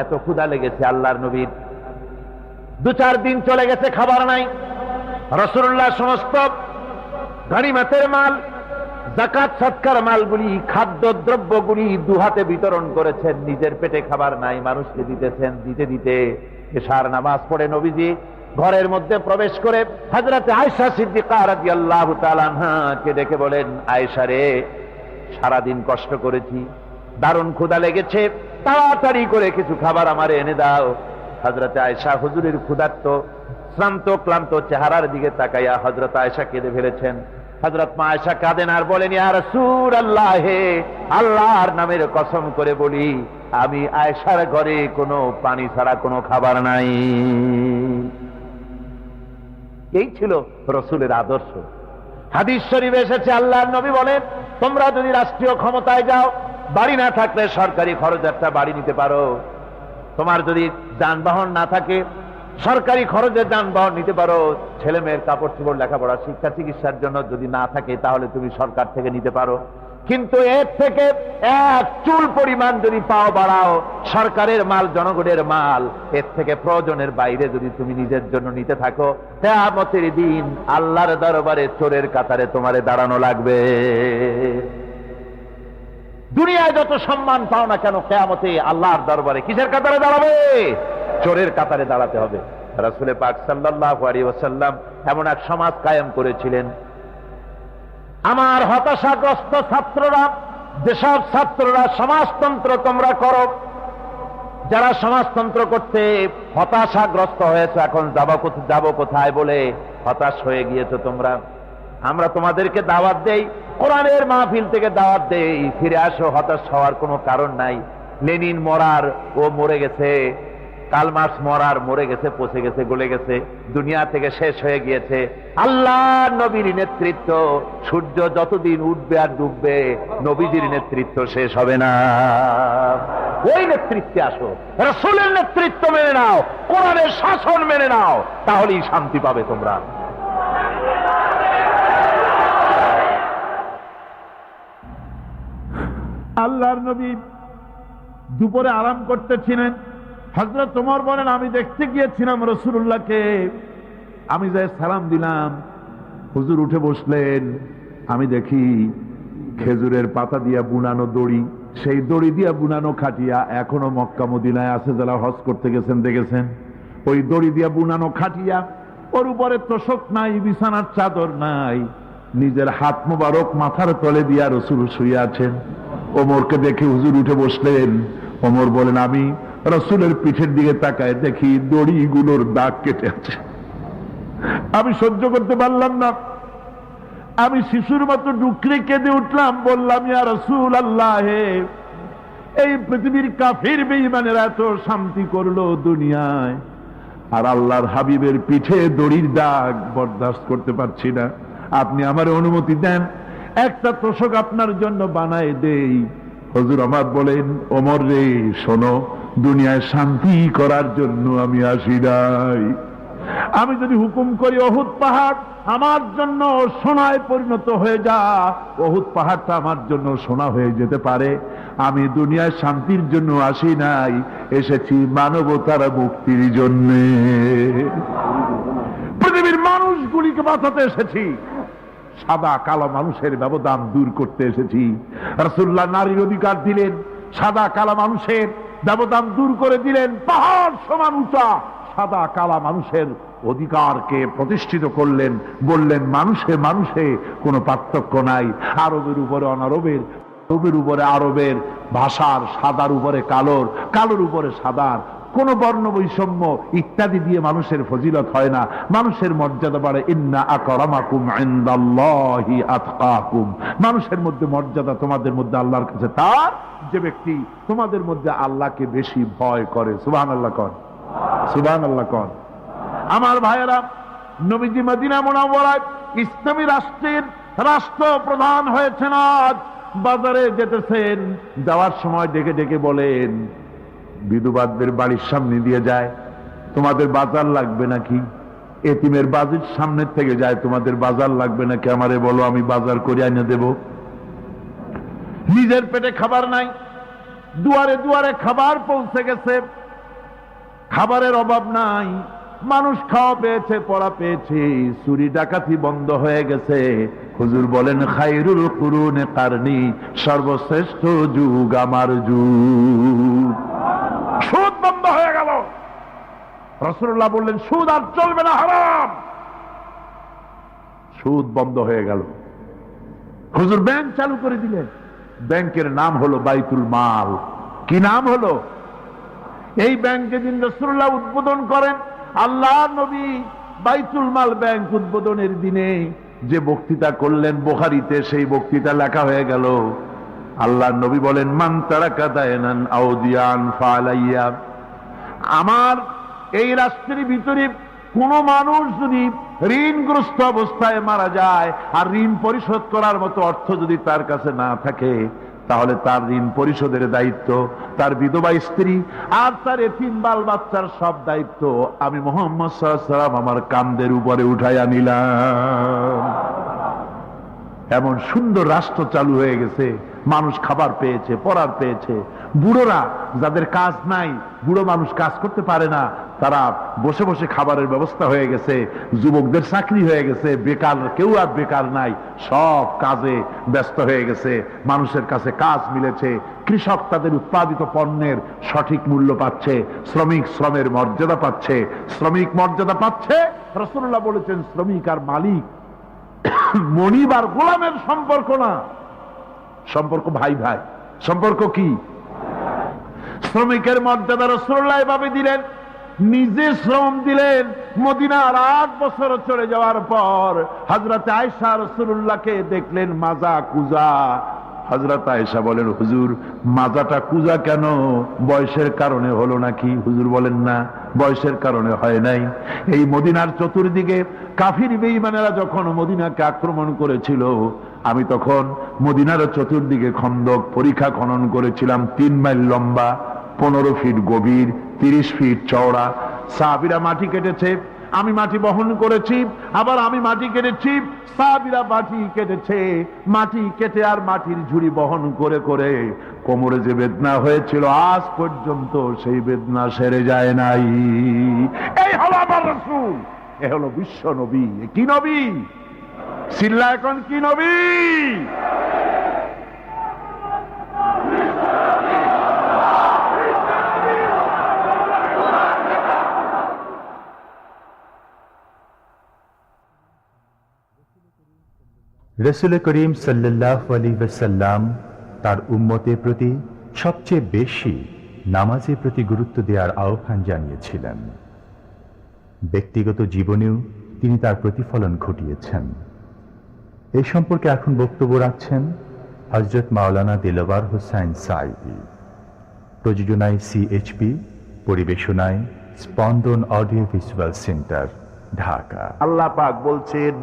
এত ক্ষুধা লেগেছে আল্লাহর নবীর। 2-4 দিন চলে গেছে, খাবার নাই। রাসূলুল্লাহ সমস্ত গনিমতের মাল, যাকাত সদকার মালগুলি, খাদ্য দ্রব্যগুলি দুহাতে বিতরণ করেছেন। নিজের পেটে খাবার নাই, মানুষকে দিতেছেন। দিতে দিতে এশার নামাজ পড়ে নবীজি ঘরের মধ্যে প্রবেশ করে হযরত আয়েশা সিদ্দিকা রাদিয়াল্লাহু তাআলা আনহাকে ডেকে বলেন, আয়েশা রে, সারাদিন কষ্ট করেছি, দারুণ ক্ষুধা লেগেছে, তাড়াতাড়ি করে কিছু খাবার আমারে এনে দাও। হযরত আয়েশা হুজুরের ক্ষুধার্ত শ্রান্ত ক্লান্ত চেহারার দিকে তাকাইয়া হযরত আয়েশা কেঁদে ফেলেছেন। হযরত মা আয়েশা কাঁদেন আর বলেন, ইয়া রাসূলুল্লাহ, আল্লাহর নামের কসম করে বলি, আমি আয়েশার ঘরে কোনো পানি ছাড়া কোনো খাবার নাই। এই ছিল রাসূলের আদর্শ। হাদিস শরীফে এসেছে, আল্লাহর নবী বলেন, তোমরা যদি রাষ্ট্রীয় ক্ষমতায় যাও, বাড়ি না থাকলে সরকারি খরচ একটা বাড়ি নিতে পারো। তোমার যদি যানবাহন না থাকে, সরকারি খরচে যানবাহন নিতে পারো। ছেলে মেয়ের কাপড় চোপড়, লেখাপড়া, শিক্ষা চিকিৎসার জন্য যদি না থাকে, তাহলে তুমি সরকার থেকে নিতে পারো। কিন্তু এর থেকে এক চুল পরিমাণ যদি পাও বাড়াও, সরকারের মাল জনগণের মাল, এর থেকে প্রয়োজনের বাইরে যদি তুমি নিজের জন্য নিতে থাকো, কিয়ামতের দিন আল্লাহর দরবারে চোরের কাতারে তোমারে দাঁড়ানো লাগবে। দুনিয়ায় যত সম্মান পাও না কেন, কিয়ামতে আল্লাহর দরবারে কিসের কাতারে দাঁড়াবে? চোরের কাতারে দাঁড়াতে হবে। রাসূল পাক সাল্লাল্লাহু আলাইহি ওয়াসাল্লাম এমন এক সমাজ কায়েম করেছিলেন। আমার হতাশাগ্রস্ত ছাত্ররা, যেসব ছাত্ররা সমাজতন্ত্র তোমরা করো, যারা সমাজতন্ত্র করতে হতাশাগ্রস্ত হয়েছে, এখন যাব কোথায় বলে হতাশ হয়ে গিয়েছো তোমরা, আমরা তোমাদেরকে দাওয়াত দেই, কোরআনের মাহফিল থেকে দাওয়াত দেই, ফিরে আসো। হতাশ হওয়ার কোনো কারণ নাই। লেনিন মরার, ও মরে গেছে। কার্ল মার্কস মরার, মরে গেছে, পচে গেছে, গলে গেছে, দুনিয়া থেকে শেষ হয়ে গিয়েছে। আল্লাহ নবীর নেতৃত্ব, সূর্য যতদিন উঠবে আর ডুববে, নবীজির নেতৃত্ব শেষ হবে না। ওই নেতৃত্বে আসো, রাসূলের নেতৃত্ব মেনে নাও, কোরআনের শাসন মেনে নাও, তাহলেই শান্তি পাবে তোমরা। আল্লাহর নবী দুপুরে আরাম করতেছিলেন। হযরত ওমর বলেন, আমি দেখতে গিয়েছিলাম রাসূলুল্লাহকে, আমি যাই সালাম দিলাম, হুজুর উঠে বসলেন। আমি দেখি খেজুরের পাতা দিয়া বুনানো দড়ি, সেই দড়ি দিয়া বুনানো খাটিয়া এখনো মক্কা মদিনায় আছে, যারা হজ করতে গেছেন দেখেছেন। ওই দড়ি দিয়া বুনানো খাটিয়া, ওর উপরে তোশক নাই, বিছানার চাদর নাই, নিজের হাত মোবারক মাথার তলে দিয়া রাসূল শুয়ে আছেন। ওমরকে দেখে হুজুর উঠে বসলেন। ওমর বলেন, আমি রাসূলের পিঠের দিকে তাকায় দেখি দড়িগুলোর দাগ কেটে আছে। আমি সহ্য করতে পারলাম না, আমি শিশুর মতো ডুকরে কেঁদে উঠলাম, বললাম, ইয়া রাসূলুল্লাহ, এই পৃথিবীর কাফির বেঈমানেরা এত শান্তি করলো দুনিয়ায়, আর আল্লাহর হাবিবের পিঠে দড়ির দাগ বরদাস্ত করতে পারছি না। আপনি আমার অনুমতি দেন, একটা তোশক আপনার জন্য বানায় দেই। হুজুর আমার বলেন, ওমর রে শোনো, দুনিয়ায় শান্তি করার জন্য আমি আসি নাই। আমি যদি হুকুম করি উহুদ পাহাড় আমার জন্য সোনায় পরিণত হয়ে যা, উহুদ পাহাড়টা আমার জন্য সোনা হয়ে যেতে পারে। আমি দুনিয়ায় শান্তির জন্য আসি নাই, এসেছি মানবতার মুক্তির জন্য। পৃথিবীর মানুষগুলিকে বাঁচাতে এসেছি, সাদা কালো মানুষের ব্যবধান দূর করতে এসেছি। রাসূলুল্লাহ নারীর অধিকার দিলেন, সাদা কালো মানুষের ব্যবধান দূর করে দিলেন। পাহাড় সমান উঁচা সাদা কালা মানুষের অধিকারকে প্রতিষ্ঠিত করলেন, বললেন মানুষে মানুষে কোনো পার্থক্য নাই। আরবের উপরে অনারবের, আরবের উপরে আরবের, ভাষার, সাদার উপরে কালোর, কালোর উপরে সাদার, কোন বর্ণ বৈষম্য ইত্যাদি দিয়ে মানুষের ফজিলত হয় না, মানুষের মর্যাদা বাড়ে। ইন্না আকরামাকুম ইনদাল্লাহি আতকাকুম, মানুষের মধ্যে মর্যাদা তোমাদের মধ্যে আল্লাহর কাছে তার যে ব্যক্তি তোমাদের মধ্যে আল্লাহকে বেশি ভয় করে। সুবহানাল্লাহ কন, সুবহানাল্লাহ কন। আমার ভাইয়েরা, নবীজি মদিনা মুনাওয়ারায় ইসলামী রাষ্ট্রের রাষ্ট্রপ্রধান হয়েছেন। আজ বাজারে যেতেছেন, যাওয়ার সময় ডেকে ডেকে বলেন, বিধবাদের বাড়ির সামনে দিয়ে যায়, তোমাদের বাজার লাগবে নাকি? এতিমের বাড়ির সামনের থেকে যায়, তোমাদের বাজার লাগবে নাকি? আমারে বলো, আমি বাজার করে এনে দেব। নিজের পেটে খাবার নাই, দুয়ারে দুয়ারে খাবার পৌঁছে গেছে, খাবারের অভাব নাই, মানুষ খাওয়া পেয়েছে, পড়া পেয়েছে, চুরি ডাকাতি বন্ধ হয়ে গেছে। হুজুর বলেন, খায়রুল কুরুনে কারনি, সর্বশ্রেষ্ঠ যুগ আমার যুগ। সুদ বন্ধ হয়ে গেল। রাসূলুল্লাহ বললেন, সুদ আর চলবে না, হারাম। সুদ বন্ধ হয়ে গেল। হুজুর ব্যাংক চালু করে দিলেন। ব্যাংকের নাম হলো বাইতুল মাল। কি নাম হলো? এই ব্যাংক যেদিন রাসূলুল্লাহ উদ্বোধন করেন, আল্লাহ নবী বাইতুল মাল ব্যাংক উদ্বোধনের দিনে যে বক্তৃতা করলেন, বুখারীতে সেই বক্তৃতা লেখা হয়ে গেল। আল্লাহ নবী বলেন, মান তারাকা দায়নান আও দিয়ান ফালাইয়া, আমার এই রাষ্ট্রের ভিতরে কোন মানুষ যদি ঋণগ্রস্ত অবস্থায় মারা যায় আর ঋণ পরিশোধ করার মতো অর্থ যদি তার কাছে না থাকে, তাহলে তার ঋণ পরিশোধের দায়িত্ব তার বিধবা স্ত্রী আর তার এতিম বাল বাচ্চার সব দায়িত্ব আমি মুহাম্মদ সাল্লাল্লাহু আলাইহি ওয়াসাল্লাম আমার কাঁধের উপরে উঠাইয়া নিলাম। এমন সুন্দর রাষ্ট্র চালু হয়ে গেছে, মানুষ খাবার পেয়েছে, পড়ার পেয়েছে। বুড়োরা, যাদের কাজ নাই, বুড়ো মানুষ কাজ করতে পারে না, তারা বসে বসে খাবারের ব্যবস্থা হয়ে গেছে। যুবকদের চাকরি হয়ে গেছে, বেকার কেউ আর বেকার নাই, সব কাজে ব্যস্ত হয়ে গেছে, মানুষের কাছে কাজ মিলেছে। কৃষক তাদের উৎপাদিত পণ্যের সঠিক মূল্য পাচ্ছে, শ্রমিক শ্রমের মর্যাদা পাচ্ছে, শ্রমিক মর্যাদা পাচ্ছে। রাসূলুল্লাহ বলেছেন, শ্রমিক আর মালিক, মনিব আর গোলামের সম্পর্ক না, সম্পর্ক ভাই ভাই। সম্পর্ক কি? শ্রমিকের মর্যাদা রাসূলুল্লাহ এভাবে দিলেন, নিজে শ্রম দিলেন। মদিনার 8 বছর চলে যাওয়ার পর হযরত আয়েশা রাসূলুল্লাহকে দেখলেন মাজা কুজা। হযরত আয়েশা বলেন, হুজুর মাজাটা কুজা কেন? বয়সের কারণে হলো নাকি? হুজুর বলেন, না, বয়সের কারণে হয় নাই। এই মদিনার চতুর্দিকে কাফির বেঈমানেরা যখন মদিনাকে আক্রমণ করেছিল, আমি তখন মদিনার চতুর্দিকে খন্দক পরিখা খনন করেছিলাম, 3 মাইল লম্বা, 15 ফিট গভীর, 30 ফিট চওড়া। সাহাবীরা মাটি কেটেছে, আমি মাটি বহন করেছি, আবার আমি মাটি কেটেছি, সাহাবীরা মাটি কেটেছে, মাটি কেটে আর মাটির ঝুড়ি বহন করে করে কোমরে যে বেদনা হয়েছিল আজ পর্যন্ত সেই বেদনা সেরে যায় নাই। এই হলো আমার রাসূল, এ হলো বিশ্ব নবী। কি নবী? চিল্লা এখন কি নবী? রসুল করিম সাল্লাল্লাহু আলাইহি ওয়াসাল্লাম তার উম্মতের প্রতি সবচেয়ে বেশি নামাজের প্রতি গুরুত্ব দেওয়ার আহ্বান জানিয়েছিলেন। ব্যক্তিগত জীবনেও তিনি তার প্রতিফলন ঘটিয়েছেন। এই সম্পর্কে এখন বক্তব্য রাখছেন হযরত মাওলানা দিলওয়ার হোসাইন সাঈদী। প্রযোজনায় সিএইচপি, পরিবেশনায় স্পন্দন অডিও ভিজুয়াল সেন্টার, ঢাকা। আল্লাহ পাক বলছেন,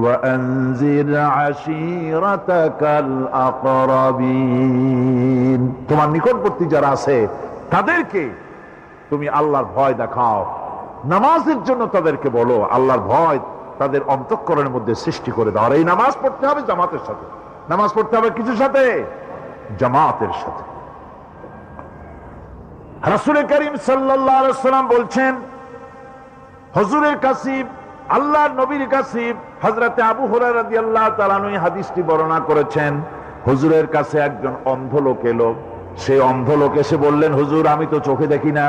وَأَنذِرْ عَشِيرَتَكَ الْأَقْرَبِينَ, তোমার নিকটবর্তী যারা আছে তাদেরকে তুমি আল্লাহর ভয় দেখাও। নামাজের জন্য তাদেরকে বলো আল্লাহর ভয় তাদের অন্তঃকরণের মধ্যে সৃষ্টি করে দাও। আর এই নামাজ পড়তে হবে জামাতের সাথে। নামাজ পড়তে হবে কিছুর সাথে? জামাতের সাথে। রাসূল করিম সাল্লাল্লাহু আলাইহি ওয়াসাল্লাম বলছেন, হুজুরের কাছে, আল্লাহর নবীর কাছে হযরত আবু হুরায়রা রাদিয়াল্লাহু তাআলা আনহু হাদিসটি বর্ণনা করেছেন। হুজুরের কাছে একজন অন্ধ লোক এলো। সেই অন্ধ লোক এসে বললেন, হুজুর আমি তো চোখে দেখি না,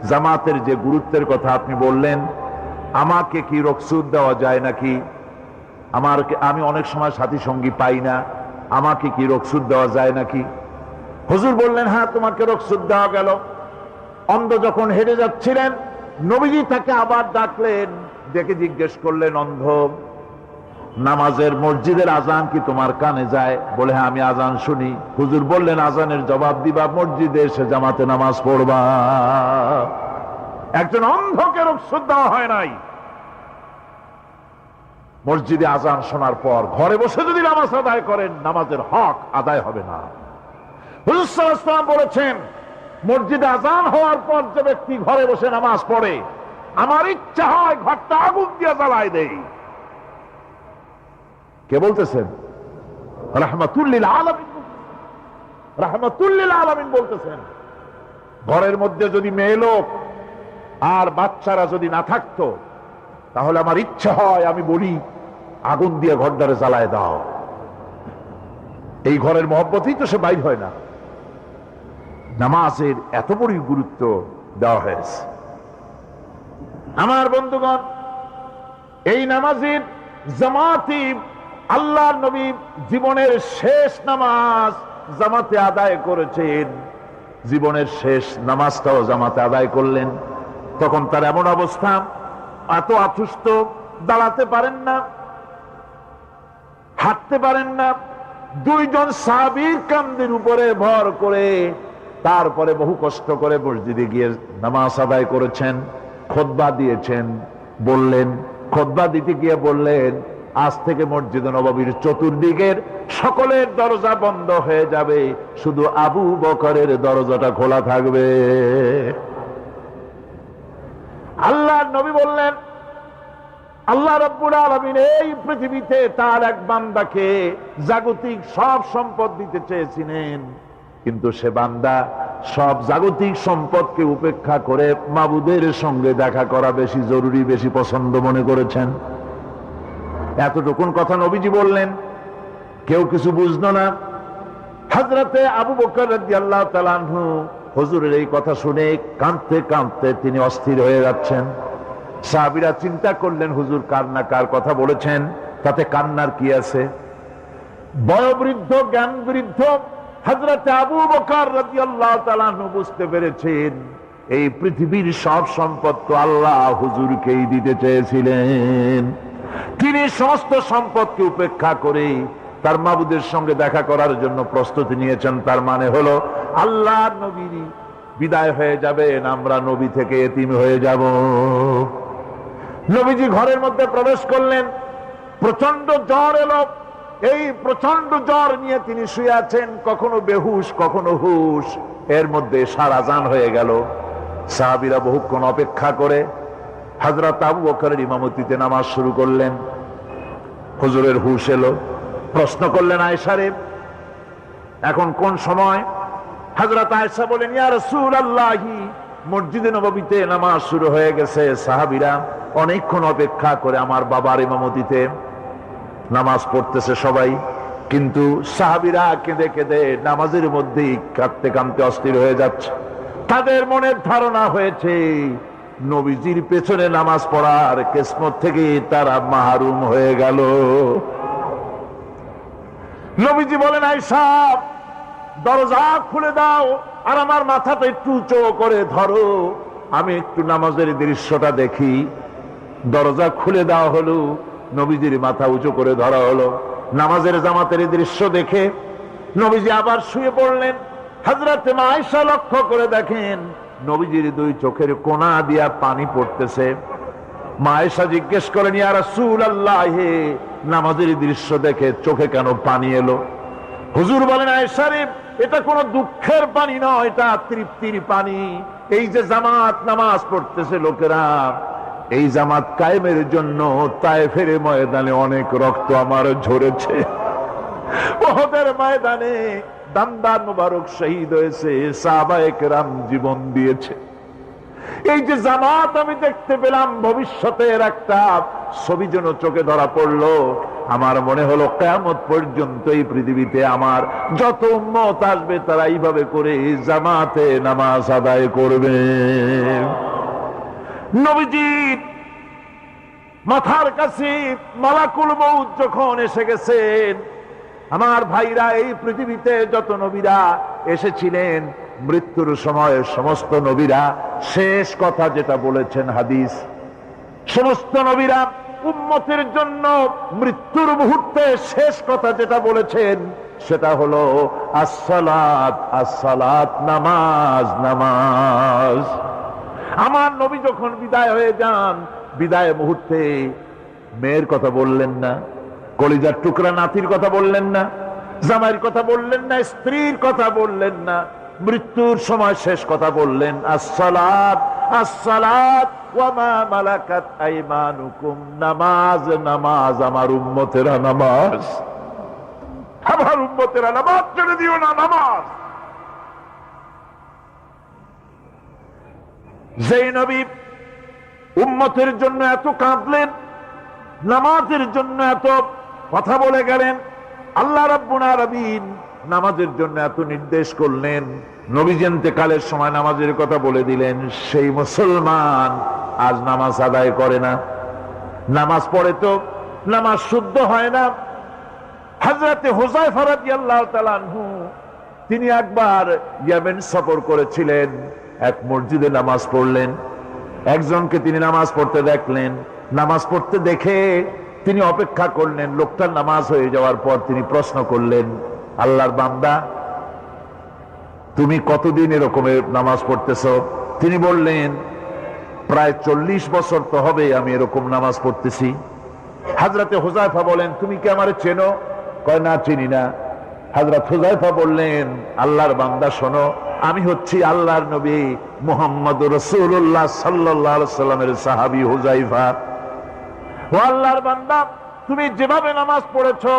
জামাতের যে গুরুত্বের কথা আপনি বললেন, আমাকে কি রুখসত দেওয়া যায় নাকি? আমি অনেক সময় সাথী সঙ্গী পাই না, আমাকে কি রুখসত দেওয়া যায় নাকি? হুজুর বললেন, হ্যাঁ তোমাকে রুখসত দেওয়া গেল। অন্ধ যখন হেঁটে যাচ্ছিলেন, নবীজি তাকে আবার ডাকলেন, ডেকে জিজ্ঞেস করলেন, অন্ধ নামাজের মসজিদের আজান কি তোমার কানে যায়? বলে, হ্যাঁ আমি আজান শুনি। হুজুর বললেন, আজানের জবাব দিবা, মসজিদে এসে জামাতে নামাজ পড়বা। একজন অন্ধকে রুখসত দেওয়া হয় নাই। মসজিদে আজান শোনার পর ঘরে বসে যদি নামাজ আদায় করেন, নামাজের হক আদায় হবে না। হুজুর সাল্লাল্লাহু আলাইহি ওয়াসাল্লাম বলেছেন, মসজিদে আজান হওয়ার পর যে ব্যক্তি ঘরে বসে নামাজ পড়ে, আমার ইচ্ছা হয় ঘরটা আগুন দিয়ে জ্বালায় দেই। কে বলতেছেন? রাহমাতুল লিল আলামিন, রাহমাতুল লিল আলামিন বলতেছেন। ঘরের মধ্যে যদি মেয়ে লোক আর বাচ্চারা যদি না থাকতো, তাহলে আমার ইচ্ছা হয় আমি বলি আগুন দিয়ে ঘরটারে জ্বালায় দাও। এই ঘরের মহব্বতেই তো সে বাইর হয় না। নামাজের এত বড় গুরুত্ব দেওয়া হয়েছে। আমার বন্ধুগণ, এই নামাজের জামাতি আল্লাহর নবী জীবনের শেষ নামাজ জামাতে আদায় করেছেন। জীবনের শেষ নামাজটাও জামাতে আদায় করলেন। তখন তার এমন অবস্থা, এত অসুস্থ, দাঁড়াতে পারেন না, হাঁটতে পারেন না। দুইজন সাহাবীর কাঁধের উপরে ভর করে তারপরে বহু কষ্ট করে মসজিদে গিয়ে নামাজ আদায় করেছেন। খুতবা দিয়েছেন। বললেন, খুতবা দিতে গিয়ে বললেন, আজ থেকে মসজিদ নববীর চতুর্দিকের সকলের দরজা বন্ধ হয়ে যাবে, শুধু আবু বকরের দরজাটা খোলা থাকবে। আল্লাহর নবী বললেন, আল্লাহ রাব্বুল আলামিন এই পৃথিবীতে তার এক বান্দাকে জাগতিক সব সম্পদ দিতে চেয়েছিলেন, কিন্তু সে বান্দা সব জাগতিক সম্পদকে উপেক্ষা করে মাবুদের সঙ্গে দেখা করা বেশি জরুরি, বেশি পছন্দ মনে করেছেন। এতটুকুন কথা নবীজি বললেন, কেউ কিছু বুঝলো না। হযরতে আবু বকর রাদিয়াল্লাহু তাআলা আনহু হুজুরের এই কথা শুনে কাঁদতে কাঁদতে তিনি অস্থির হয়ে যাচ্ছেন। সাহাবীরা চিন্তা করলেন, হুজুর কার কথা বলেছেন, তাতে কান্নার কি আছে? বয়োবৃদ্ধ, জ্ঞান বৃদ্ধ হযরতে আবু বকর রাদিয়াল্লাহু তাআলা আনহু বুঝতে পেরেছেন, এই পৃথিবীর সব সম্পদ তো আল্লাহ হুজুরকেই দিতে চেয়েছিলেন। তিনি সমস্ত সম্পদকে উপেক্ষা করে তার মাবুদের সঙ্গে দেখা করার জন্য প্রস্তুতি নিয়েছেন। তার মানে হলো আল্লাহর নবী বিদায় হয়ে যাবেন, আমরা নবী থেকে এতিম হয়ে যাব। নবীজি ঘরের মধ্যে প্রবেশ করলেন, প্রচন্ড জ্বর এলো। এই প্রচন্ড জ্বর নিয়ে তিনি শুয়ে আছেন, কখনো বেহুশ কখনো হুশ। এর মধ্যে সারা আজান হয়ে গেল। সাহাবীরা বহুক্ষণ অপেক্ষা করে হযরত আবু বকরের ইমামতিতে নামাজ শুরু করলেন। হুজুরের হুশ এলো, প্রশ্ন করলেন, আয়েশা রে, এখন কোন সময়? হযরত আয়েশা বলেন, ইয়া রাসূলুল্লাহ, মসজিদে নববীতে নামাজ শুরু হয়ে গেছে। সাহাবীরা অনেকক্ষণ অপেক্ষা করে আমার বাবার ইমামতিতে নামাজ পড়তেছে সবাই, কিন্তু সাহাবীরা কেঁদে কেঁদে নামাজের মধ্যেই কাঁদতে কাঁদতে অস্থির হয়ে যাচ্ছে। তাদের মনের ধারণা হয়েছে নবীজির পেছনে নামাজ পড়ার কিসমত থেকে তারা মাহরুম হয়ে গেল। নবীজি বলেন, আয়েশা, দরজা খুলে দাও আর আমার মাথাটা একটু উঁচু করে ধরো, আমি একটু নামাজের দৃশ্যটা দেখি। দরজা খুলে দেওয়া হলো, নবীজির মাথা উঁচু করে ধরা হলো। নামাজের জামাতের দৃশ্য দেখে নবীজি আবার শুয়ে পড়লেন। হযরত মা আয়েশা লক্ষ্য করে দেখেন নবীজির দুই চোখের কোনা দিয়া পানি পড়তেছে। মা আয়েশা জিজ্ঞেস করেন, ইয়া রাসূলুল্লাহ, নামাজের দৃশ্য দেখে চোখে কেন পানি এলো? হুজুর বলেন, আয়েশা রে, এটা কোনো দুঃখের পানি নয়, এটা তৃপ্তির পানি। এই যে জামাত নামাজ পড়তেছে লোকেরা, এই জামাত কায়েমের জন্য তায়েফের ময়দানে অনেক রক্ত আমার ঝরেছে। উহুদের ময়দানে দান্দান মুবারক শহীদ হয়েছে, সাহাবায়ে কেরাম জীবন দিয়েছে। এই যে জামাত আমি দেখতে পেলাম, ভবিষ্যতের একটা ছবি যেন চোখে ধরা পড়লো। আমার মনে হলো কিয়ামত পর্যন্ত এই পৃথিবীতে আমার যত উম্মত আসবে তারা এইভাবে করে জামাতে নামাজ আদায় করবে। নবীজির মাথার কাছে মালাকুল মউত যখন এসে গেছেন, আমার ভাইরা, এই পৃথিবীতে যত নবীরা এসেছিলেন, মৃত্যুর সময় সমস্ত নবীরা শেষ কথা যেটা বলেছেন, হাদিস, সমস্ত নবীরা উম্মতের জন্য মৃত্যুর মুহূর্তে শেষ কথা যেটা বলেছেন সেটা হলো আসসালাত, আসসালাত, নামাজ, নামাজ। আমার নবী যখন বিদায় হয়ে যান, বিদায় মুহূর্তে মেয়ের কথা বললেন না, কলিজার টুকরা নাতির কথা বললেন না, জামাইয়ের কথা বললেন না, স্ত্রীর কথা বললেন না, মৃত্যুর সময় শেষ কথা বললেন আসসালাত, আসসালাত ওয়া মা মালাকাত আইমানুকুম, নামাজ, নামাজ, আমার উম্মতেরা নামাজ, আমার উম্মতেরা নামাজ ছেড়ে দিও না, নামাজ। যেই নবী উম্মতের জন্য এত কাঁদলেন, নামাজের জন্য এত কথা বলে গেলেন, আল্লাহ রাব্বুল আলামিন নামাজের জন্য এত নির্দেশ করলেন, নবীজি ইন্তেকালের সময় নামাজের কথা বলে দিলেন, সেই মুসলমান আজ নামাজ আদায় করে না। নামাজ পড়ে তো নামাজ শুদ্ধ হয় না। হযরতে হুযায়ফা রাদিয়াল্লাহু তাআলা আনহু, তিনি একবার ইয়েমেন সফর করেছিলেন, এক মসজিদে নামাজ পড়লেন। একজনকে তিনি নামাজ পড়তে দেখলেন, নামাজ পড়তে দেখে তিনি অপেক্ষা করলেন। লোকটার নামাজ হয়ে যাওয়ার পর তিনি প্রশ্ন করলেন, আল্লাহর বান্দা, তুমি কতদিন এরকমের নামাজ পড়তেছ? তিনি বললেন, প্রায় 40 বছর তো হবে আমি এরকম নামাজ পড়তেছি। হযরতে হুযায়ফা বলেন, তুমি কি আমারে চেনো? কয়, না, চিনি না। হযরত হুযায়ফা বললেন, আল্লাহর বান্দা শোনো, আমি হচ্ছি আল্লাহর নবী মুহাম্মদুর রাসূলুল্লাহ সাল্লাল্লাহু আলাইহি সাল্লামের সাহাবী হুযায়ফা। ও আল্লাহর বান্দা, তুমি যেভাবে নামাজ পড়েছো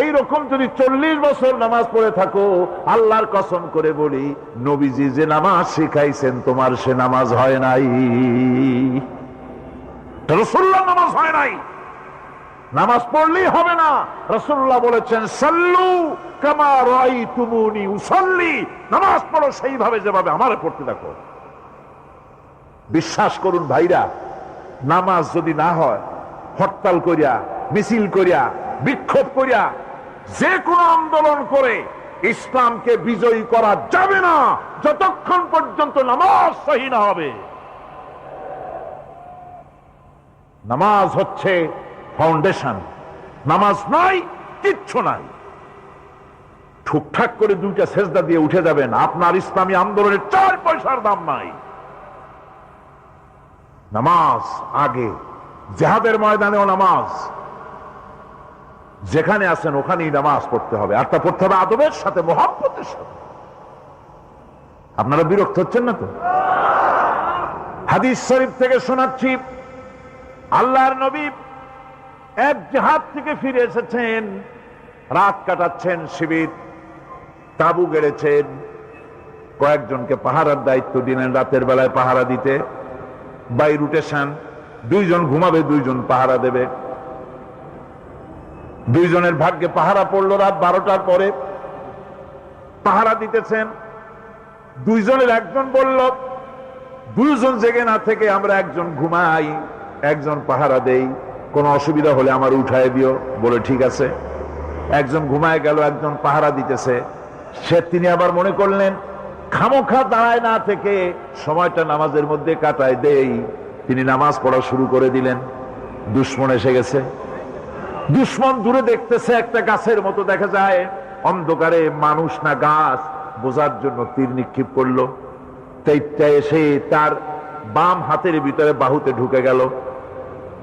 এইরকম যদি 40 বছর নামাজ পড়ে থাকো, আল্লাহর কসম করে বলি, নবীজি যে নামাজ শিখাইছেন তোমার সে নামাজ হয় নাই, রাসূলুল্লাহ নামাজ হয় নাই। নামাজ পড়লেই হবে না। রাসূলুল্লাহ বলেছেন, সাল্লু কামা রাআইতুমুনি উসাল্লি, নামাজ পড়ো সেইভাবে যেভাবে আমারে পড়তে দেখো। বিশ্বাস করুন ভাইরা, নামাজ যদি না হয়, হরতাল করিয়া, মিছিল করিয়া, বিক্ষোভ করিয়া, যে কোনো আন্দোলন করে ইসলামকে বিজয়ী করা যাবে না যতক্ষণ পর্যন্ত নামাজ সহি না হবে। নামাজ হচ্ছে ফাউন্ডেশন। নামাজ নাই, কিচ্ছু নাই। ঠুকঠাক করে 2টা সেজদা দিয়ে উঠে যাবেন, আপনার ইসলামী আন্দোলনের 4 পয়সার দাম নাই। নামাজ আগে। জিহাদের ময়দানেও নামাজ, যেখানে আছেন ওখানেই নামাজ পড়তে হবে, আর তা পড়তে হবে আদবের সাথে, মুহাব্বতের সাথে। আপনারা বিরক্ত হচ্ছেন না তো? হাদিস শরীফ থেকে শোনাচ্ছি, আল্লাহর নবী এক জিহাদ থেকে ফিরে এসেছেন, রাত কাটাচ্ছেন, শিবির তাবু গেড়েছেন, কয়েকজনকে পাহারার দায়িত্ব দিলেন রাতের বেলায় পাহারা দিতে। বাই রুটেশন, 2 জন ঘুমাবে, 2 জন পাহারা দেবে। 2 জনের ভাগ্যে পাহারা পড়লো রাত 12টার পরে, পাহারা দিতেছেন। 2 জনের একজন বলল, 2 জন জেগে না থেকে আমরা একজন ঘুমাই, একজন পাহারা দেই, কোনো অসুবিধা হলে আমার উঠায় দিও। বলে ঠিক আছে। একজন ঘুমায় গেল, একজন পাহারা দিতেছে। তিনি আবার মনে করলেন খামোখা দাঁড়ায় না থেকে সময়টা নামাজের মধ্যে কাটায় দেই। তিনি নামাজ পড়া শুরু করে দিলেন। দুশমন এসে গেছে। দুশমন দূরে দেখতেছে, একটা গাছের মতো দেখা যায়, অন্ধকারে মানুষ না গাছ বোঝার জন্য তীর নিক্ষেপ করলো। তীরটা এসে তার বাম হাতের ভিতরে বাহুতে ঢুকে গেল।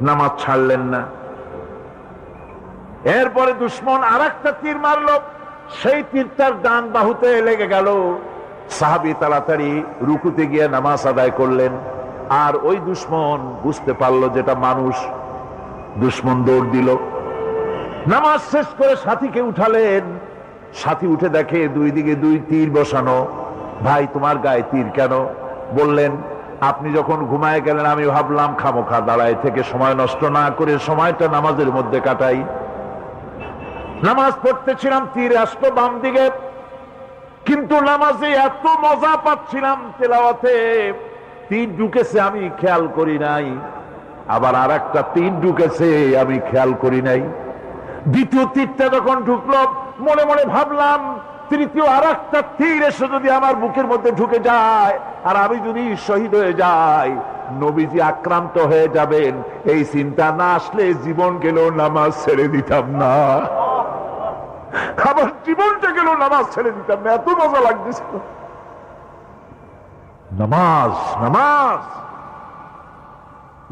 নামাজ ছাড়লেন না। এরপরে দুশমন আর একটা তীর মারল, সেই তীরটার ডান বাহুতে লেগে গেল। সাহাবী তাড়াতাড়ি রুকুতে গিয়ে নামাজ আদায় করলেন। আর ওই দুশমন বুঝতে পারলো যেটা মানুষ। দুশমন দৌড় দিল। নামাজ শেষ করে সাথীকে উঠালেন। সাথী উঠে দেখে 2 দিকে 2 তীর বসানো। ভাই তোমার গায়ে তীর কেন? বললেন আপনি যখন ঘুমায় গেলেন আমি ভাবলাম খামোখা দাঁড়ায় থেকে সময় নষ্ট না করে সময়টা নামাজের মধ্যে কাটাই। নামাজ পড়তেছিলাম, তীর আসতো বাম দিকে, কিন্তু নামাজে এত মজা পাচ্ছিলাম তেলাওয়াতে, তীর ঢুকেছে আমি খেয়াল করি নাই। আবার আর একটা তীর ঢুকেছে আমি খেয়াল করি নাই। দ্বিতীয় তীরটা যখন ঢুকলো মনে মনে ভাবলাম তৃতীয় আর একটা তীর এসে যদি আমার বুকের মধ্যে ঢুকে যায় আর আমি যদি শহীদ হয়ে যাই, নবীজি আক্রান্ত হয়ে যাবেন, এই চিন্তা না আসলে জীবন গেলেও নামাজ ছেড়ে দিতাম না। আমার জীবনটা গেল নামাজ ছেড়ে দিতাম না, এত মজা লাগতেছিল। নামাজ নামাজ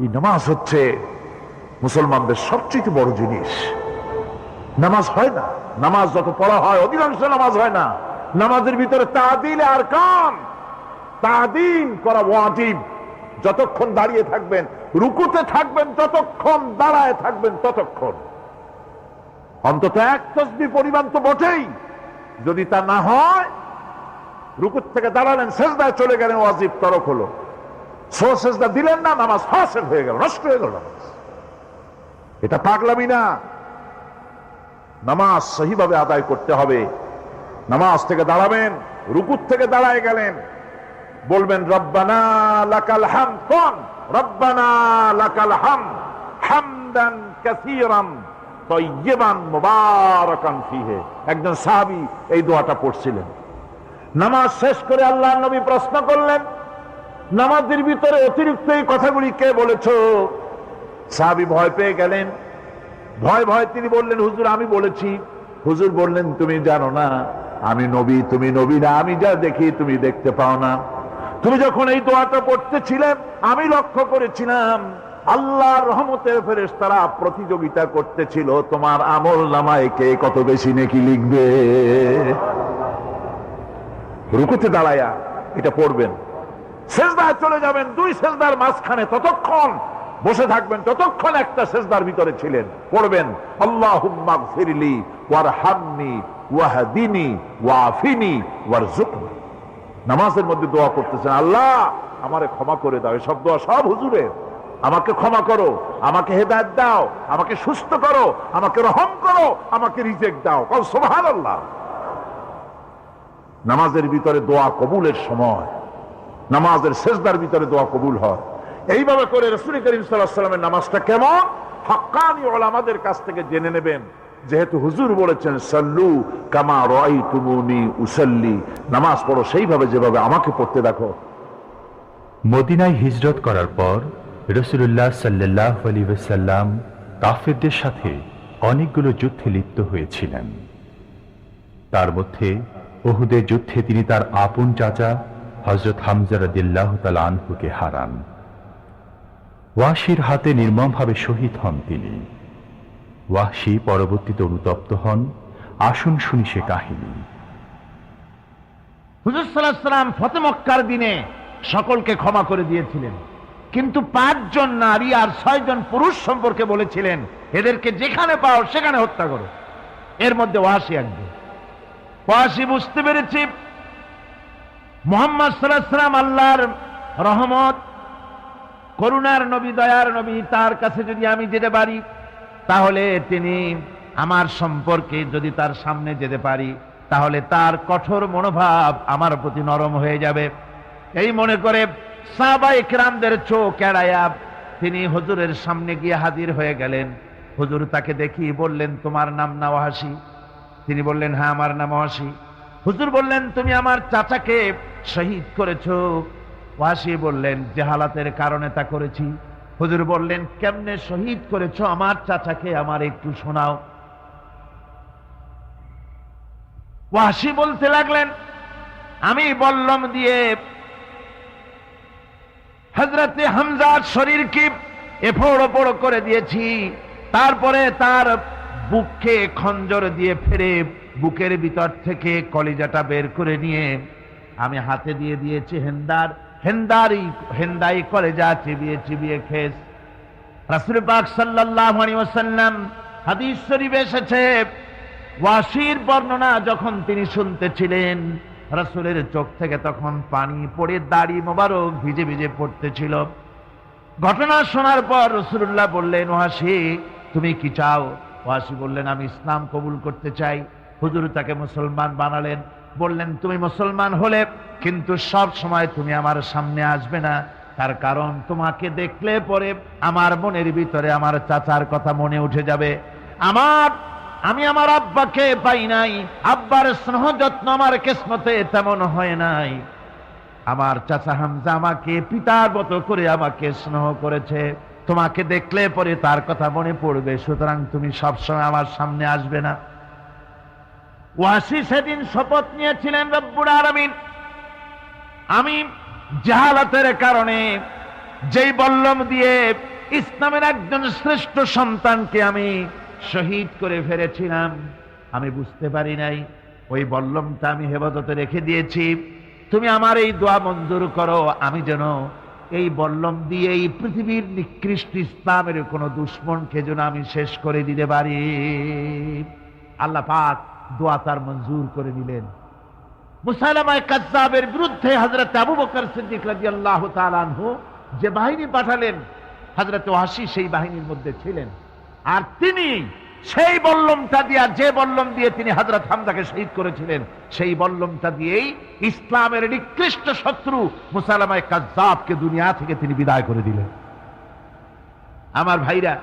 এই নামাজ হচ্ছে মুসলমানদের সবচেয়ে বড় জিনিস। নামাজ হয় না, নামাজ যত পড়া হয় অধিকাংশ নামাজ হয় না। নামাজের ভিতরে তাদিল আর কাম, তাদিল করা ওয়াজিব। যতক্ষণ দাঁড়িয়ে থাকবেন, রুকুতে থাকবেন যতক্ষণ, দাঁড়ায় থাকবেন ততক্ষণ, অন্তত 1 তাসবিহ পরিমাণ তো বটেই। যদি তা না হয়, রুকুত থেকে দাঁড়ালেন, সেজদায় চলে গেলেন, ওয়াজিব তরক হলো। সেজদা দিলেন না, নামাজ ফাসেদ হয়ে গেল, নষ্ট হয়ে গেল নামাজ। এটা পাগলামি না। নামাজ সহিভাবে আদায় করতে হবে। নামাজ থেকে দাঁড়াবেন, রুকুত থেকে দাঁড়ায় গেলেন, বলবেন রব্বানা লাকাল হামদ। কোন রব্বানা লাকাল হামদ হামদান কাসীরান তাইয়্যিবান মুবারাকান ফীহি। একজন সাহাবী এই দোয়াটা পড়ছিলেন। নামাজ শেষ করে আল্লাহর নবী প্রশ্ন করলেন, নামাজের ভিতরে অতিরিক্ত এই কথাগুলি কে বলেছো? সাহাবী ভয় পেয়ে গেলেন। ভয় ভয় তিনি বললেন, হুজুর আমি বলেছি। হুজুর বললেন, তুমি জানো না আমি নবী, তুমি নবী না, আমি যা দেখি তুমি দেখতে পাও না। তুমি যখন এই দোয়াটা পড়তেছিলেন আমি লক্ষ্য করেছিলাম আল্লাহর রহমতের ফেরেশতারা প্রতিযোগিতা করতেছিল তোমার আমল নামায় কে কত বেশি নেকি লিখবে। রুকুতে দাঁড়ায়া এটা পড়বেন। সেজদায় চলে যাবেন, 2 সেজদার মাঝখানে ততক্ষণ বসে থাকবেন ততক্ষণ একটা সেজদার ভিতরে ছিলেন। পড়বেন আল্লাহুম্মা গফিরলি ওয়ারহামনি ওয়াহদিনি ওয়াআফিনি ওয়ারযুকনি। নামাজের মধ্যে দোয়া করতেছেন, আল্লাহ আমারে ক্ষমা করে দাও। এসব দোয়া সব হুজুরের। আমাকে ক্ষমা করো, আমাকে হেদায়েত দাও, আমাকে সুস্থ করো, আমাকে রহম করো, আমাকে রিজেক্ট দাও। সুবহানাল্লাহ। নামাজের ভিতরে দোয়া কবুলের সময়, নামাজের সেজদার ভিতরে দোয়া কবুল হয়। এইভাবে করে রাসূল করিম সাল্লাল্লাহু আলাইহি ওয়াসাল্লামের নামাজটা কেমন হাক্কানি উলামাদের কাছ থেকে জেনে নেবেন। যেহেতু হুজুর বলেছেন সাল্লু কামা রাআইতুমুনি উসাল্লি, নামাজ পড়ো সেইভাবে যেভাবে আমাকে পড়তে দেখো। মদিনায় হিজরত করার পর রাসূলুল্লাহ সাল্লাল্লাহু আলাইহি ওয়াসাল্লাম কাফেরদের সাথে অনেকগুলো যুদ্ধে লিপ্ত হয়েছিলেন। তার মধ্যে উহুদের যুদ্ধে তিনি তার আপন চাচা হযরত হামজা রাদিয়াল্লাহু তাআলা আনহুকে হারান। ওয়াহশীর হাতে নির্মমভাবে শহীদ হন তিনি। ওয়াহশী পরবর্তীতে অনুতপ্ত হন। আসুন শুনি সে কাহিনী। হুজুর সাল্লাল্লাহু আলাইহি ওয়াসাল্লাম ফতে মক্কার দিনে সকলকে ক্ষমা করে দিয়েছিলেন, কিন্তু 5 জন নারী আর 6 জন পুরুষ সম্পর্কে বলেছিলেন এদেরকে যেখানে পাও সেখানে হত্যা করো। এর মধ্যে ওয়াসি একজন। ওয়াসি বুঝতে পেরেছি মুহাম্মদ সাল্লাল্লাহু আলাইহি ওয়াসাল্লাম আল্লাহর রহমত, করুণার নবী, দয়ার নবী, তার কাছে যদি আমি যেতে পারি তাহলে তিনি আমার সম্পর্কে, যদি তার সামনে যেতে পারি তাহলে তার কঠোর মনোভাব আমার প্রতি নরম হয়ে যাবে। এই মনে করে সাহাবায়ে কেরামদের চোখ এড়ায়া তিনি হুজুরের সামনে গিয়ে হাজির হয়ে গেলেন। হুজুর তাকে দেখি বললেন, তোমার নাম না ওয়াসি? তিনি বললেন, হ্যাঁ আমার নাম ওয়াসি। হুজুর বললেন, তুমি আমার চাচাকে শহীদ করেছো? ওয়াসি বললেন, জাহালাতের কারণে তা করেছি। হুজুর বললেন, কেমনে শহীদ করেছো আমার চাচাকে, আমার একটু শোনাও। ওয়াসি বলতে লাগলেন, আমি বল্লম দিয়ে হযরতে হামজার শরীরকে এফোড় ওপড় করে দিয়েছি, তারপরে তার বুককে খঞ্জর দিয়ে ফেরে বুকের ভিতর থেকে কলিজাটা বের করে নিয়ে আমি হাতে দিয়ে দিয়েছি হেন্দাই কলিজা চিবিয়ে চিবিয়ে খেস। রাসূল পাক সাল্লাল্লাহু আলাইহি ওয়াসাল্লাম, হাদিস শরীফে এসেছে, ওয়াসির বর্ণনা যখন তিনি শুনতেছিলেন রাসূলের চোখ থেকে তখন পানি পড়ে দাড়ি মোবারক ভিজে ভিজে পড়তেছিল। ঘটনা শোনার পর রাসূলুল্লাহ বললেন, ওয়াসি তুমি কি চাও? ওয়াসি বললেন, আমি ইসলাম কবুল করতে চাই। হুজুর তাকে মুসলমান বানালেন। বললেন, তুমি মুসলমান হলে কিন্তু সব সময় তুমি আমার সামনে আসবে না, তার কারণ তোমাকে দেখলে পরে আমার মনের ভিতরে আমার চাচার কথা মনে উঠে যাবে। আমি আমার আব্বাকে পাই নাই, আব্বার স্নেহ যত্ন আমার কিসমতে তেমন হয় নাই। আমার চাচা হামজা আমাকে পিতার মতো করে আমাকে স্নেহ করেছে, তোমাকে দেখলে পরে তার কথা মনে পড়বে, সুতরাং তুমি সবসময় আমার সামনে আসবে না। ওয়াসি সেদিন শপথ নিয়েছিলেন, রব্বুল আলামিন, আমি জাহালাতের কারণে যেই বল্লম দিয়ে ইসলামের একজন শ্রেষ্ঠ সন্তানকে আমি শহীদ করে ফেলেছিলাম, আমি বুঝতে পারি নাই, ওই বল্লমটা আমি হেফাজতে রেখে দিয়েছি। তুমি আমার এই দোয়া মঞ্জুর করো, আমি যেন এই বল্লম দিয়ে এই পৃথিবীর নিকৃষ্ট ইসলামের কোনো দুশ্মনকে যেন আমি শেষ করে দিতে পারি। আল্লাহ পাক দোয়া তার মঞ্জুর করে নিলেন। মুসাইলামা কাযযাবের বিরুদ্ধে হযরত আবু বকর সিদ্দিক রাদিয়াল্লাহু তাআলা আনহু যে বাহিনী পাঠালেন, হযরত ওয়াসি সেই বাহিনীর মধ্যে ছিলেন। আর তিনি সেই বল্লমটা দিয়া, যে বল্লম দিয়ে তিনি হযরত হামজাকে শহীদ করেছিলেন, সেই বল্লমটা দিয়েই ইসলামের নিকৃষ্ট শত্রু মুসাইলামা কাযযাবকে দুনিয়া থেকে তিনি বিদায় করে দিলেন। আমার ভাইরা,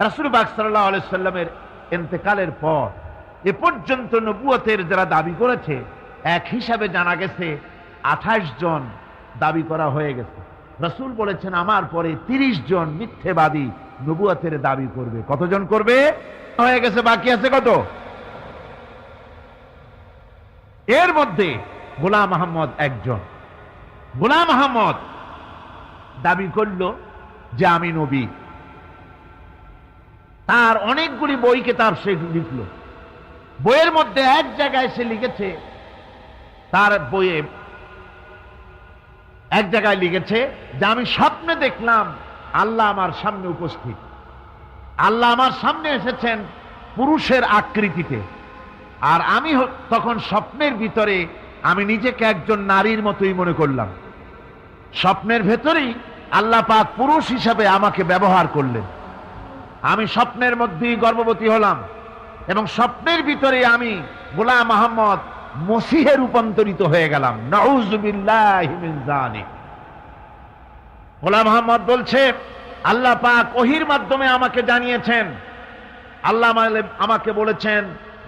রাসূল পাক সাল্লাল্লাহু আলাইহি সাল্লামের ইন্তেকালের পর এ পর্যন্ত নবুয়তের যারা দাবি করেছে, এক হিসাবে জানা গেছে 28 জন দাবি করা হয়ে গেছে। রাসূল বলেছেন, আমার পরে 30 জন মিথ্যেবাদী নবুয়তের দাবি করবে। কতজন করবে? হয়ে গেছে, বাকি আছে কত? এর মধ্যে গোলাম আহমদ একজন। গোলাম আহমদ দাবি করল যে আমি নবী। তার অনেকগুলি বই কিতাব সে লিখল। বইয়ের মধ্যে এক জায়গায় সে লিখেছে, তার বইয়ে এক জায়গায় লিখেছে যে আমি স্বপ্নে দেখলাম আল্লাহ আমার সামনে উপস্থিত। আল্লাহ আমার সামনে এসেছেন পুরুষের আকৃতিতে, আর আমি তখন স্বপ্নের ভিতরে আমি নিজেকে একজন নারীর মতোই মনে করলাম। স্বপ্নের ভেতরেই আল্লাহ পাক পুরুষ হিসাবে আমাকে ব্যবহার করলেন। আমি স্বপ্নের মধ্যেই গর্ভবতী হলাম এবং স্বপ্নের ভিতরে আমি গোলাম আহমদ মসিহে রূপান্তরিত হয়ে গেলাম। নাউযুবিল্লাহি মিন যালিক। গোলাম আহমদ বলছে, আল্লাহ পাক ওহীর মাধ্যমে আমাকে জানিয়েছেন, আল্লাহ আমাকে বলেছেন,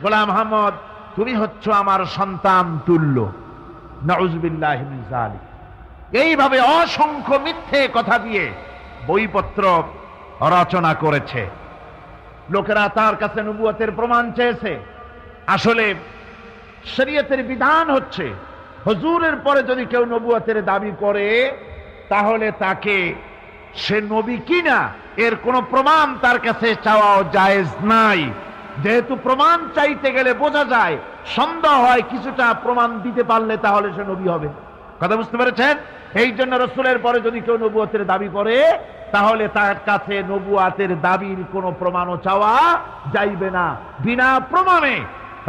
গোলাম আহমদ তুমি হচ্ছ আমার সন্তান তুল্য। নাউযুবিল্লাহি মিন যালিক। এইভাবে অসংখ্য মিথ্যে কথা দিয়ে বইপত্র রচনা করেছে। লোকেরা তার কাছে নবুয়তের প্রমাণ চেয়েছে। আসলে শরীয়তের বিধান হচ্ছে, হুজুরের পরে যদি কেউ নবুয়তের দাবি করে তাহলে তাকে সে নবী কিনা এর কোনো প্রমাণ তার কাছে চাওয়াও জায়েজ নাই। যেহেতু প্রমাণ চাইতে গেলে বোঝা যায়, সন্দেহ হয় কিছুটা প্রমাণ দিতে পারলে তাহলে সে নবী হবে। কথা বুঝতে পেরেছেন? এই জন্য রসুলের পরে যদি কেউ নবুয়তের দাবি করে, তাহলে তার কাছে নবুয়তের দাবির কোনো প্রমাণও চাওয়া যাইবে না। বিনা প্রমাণে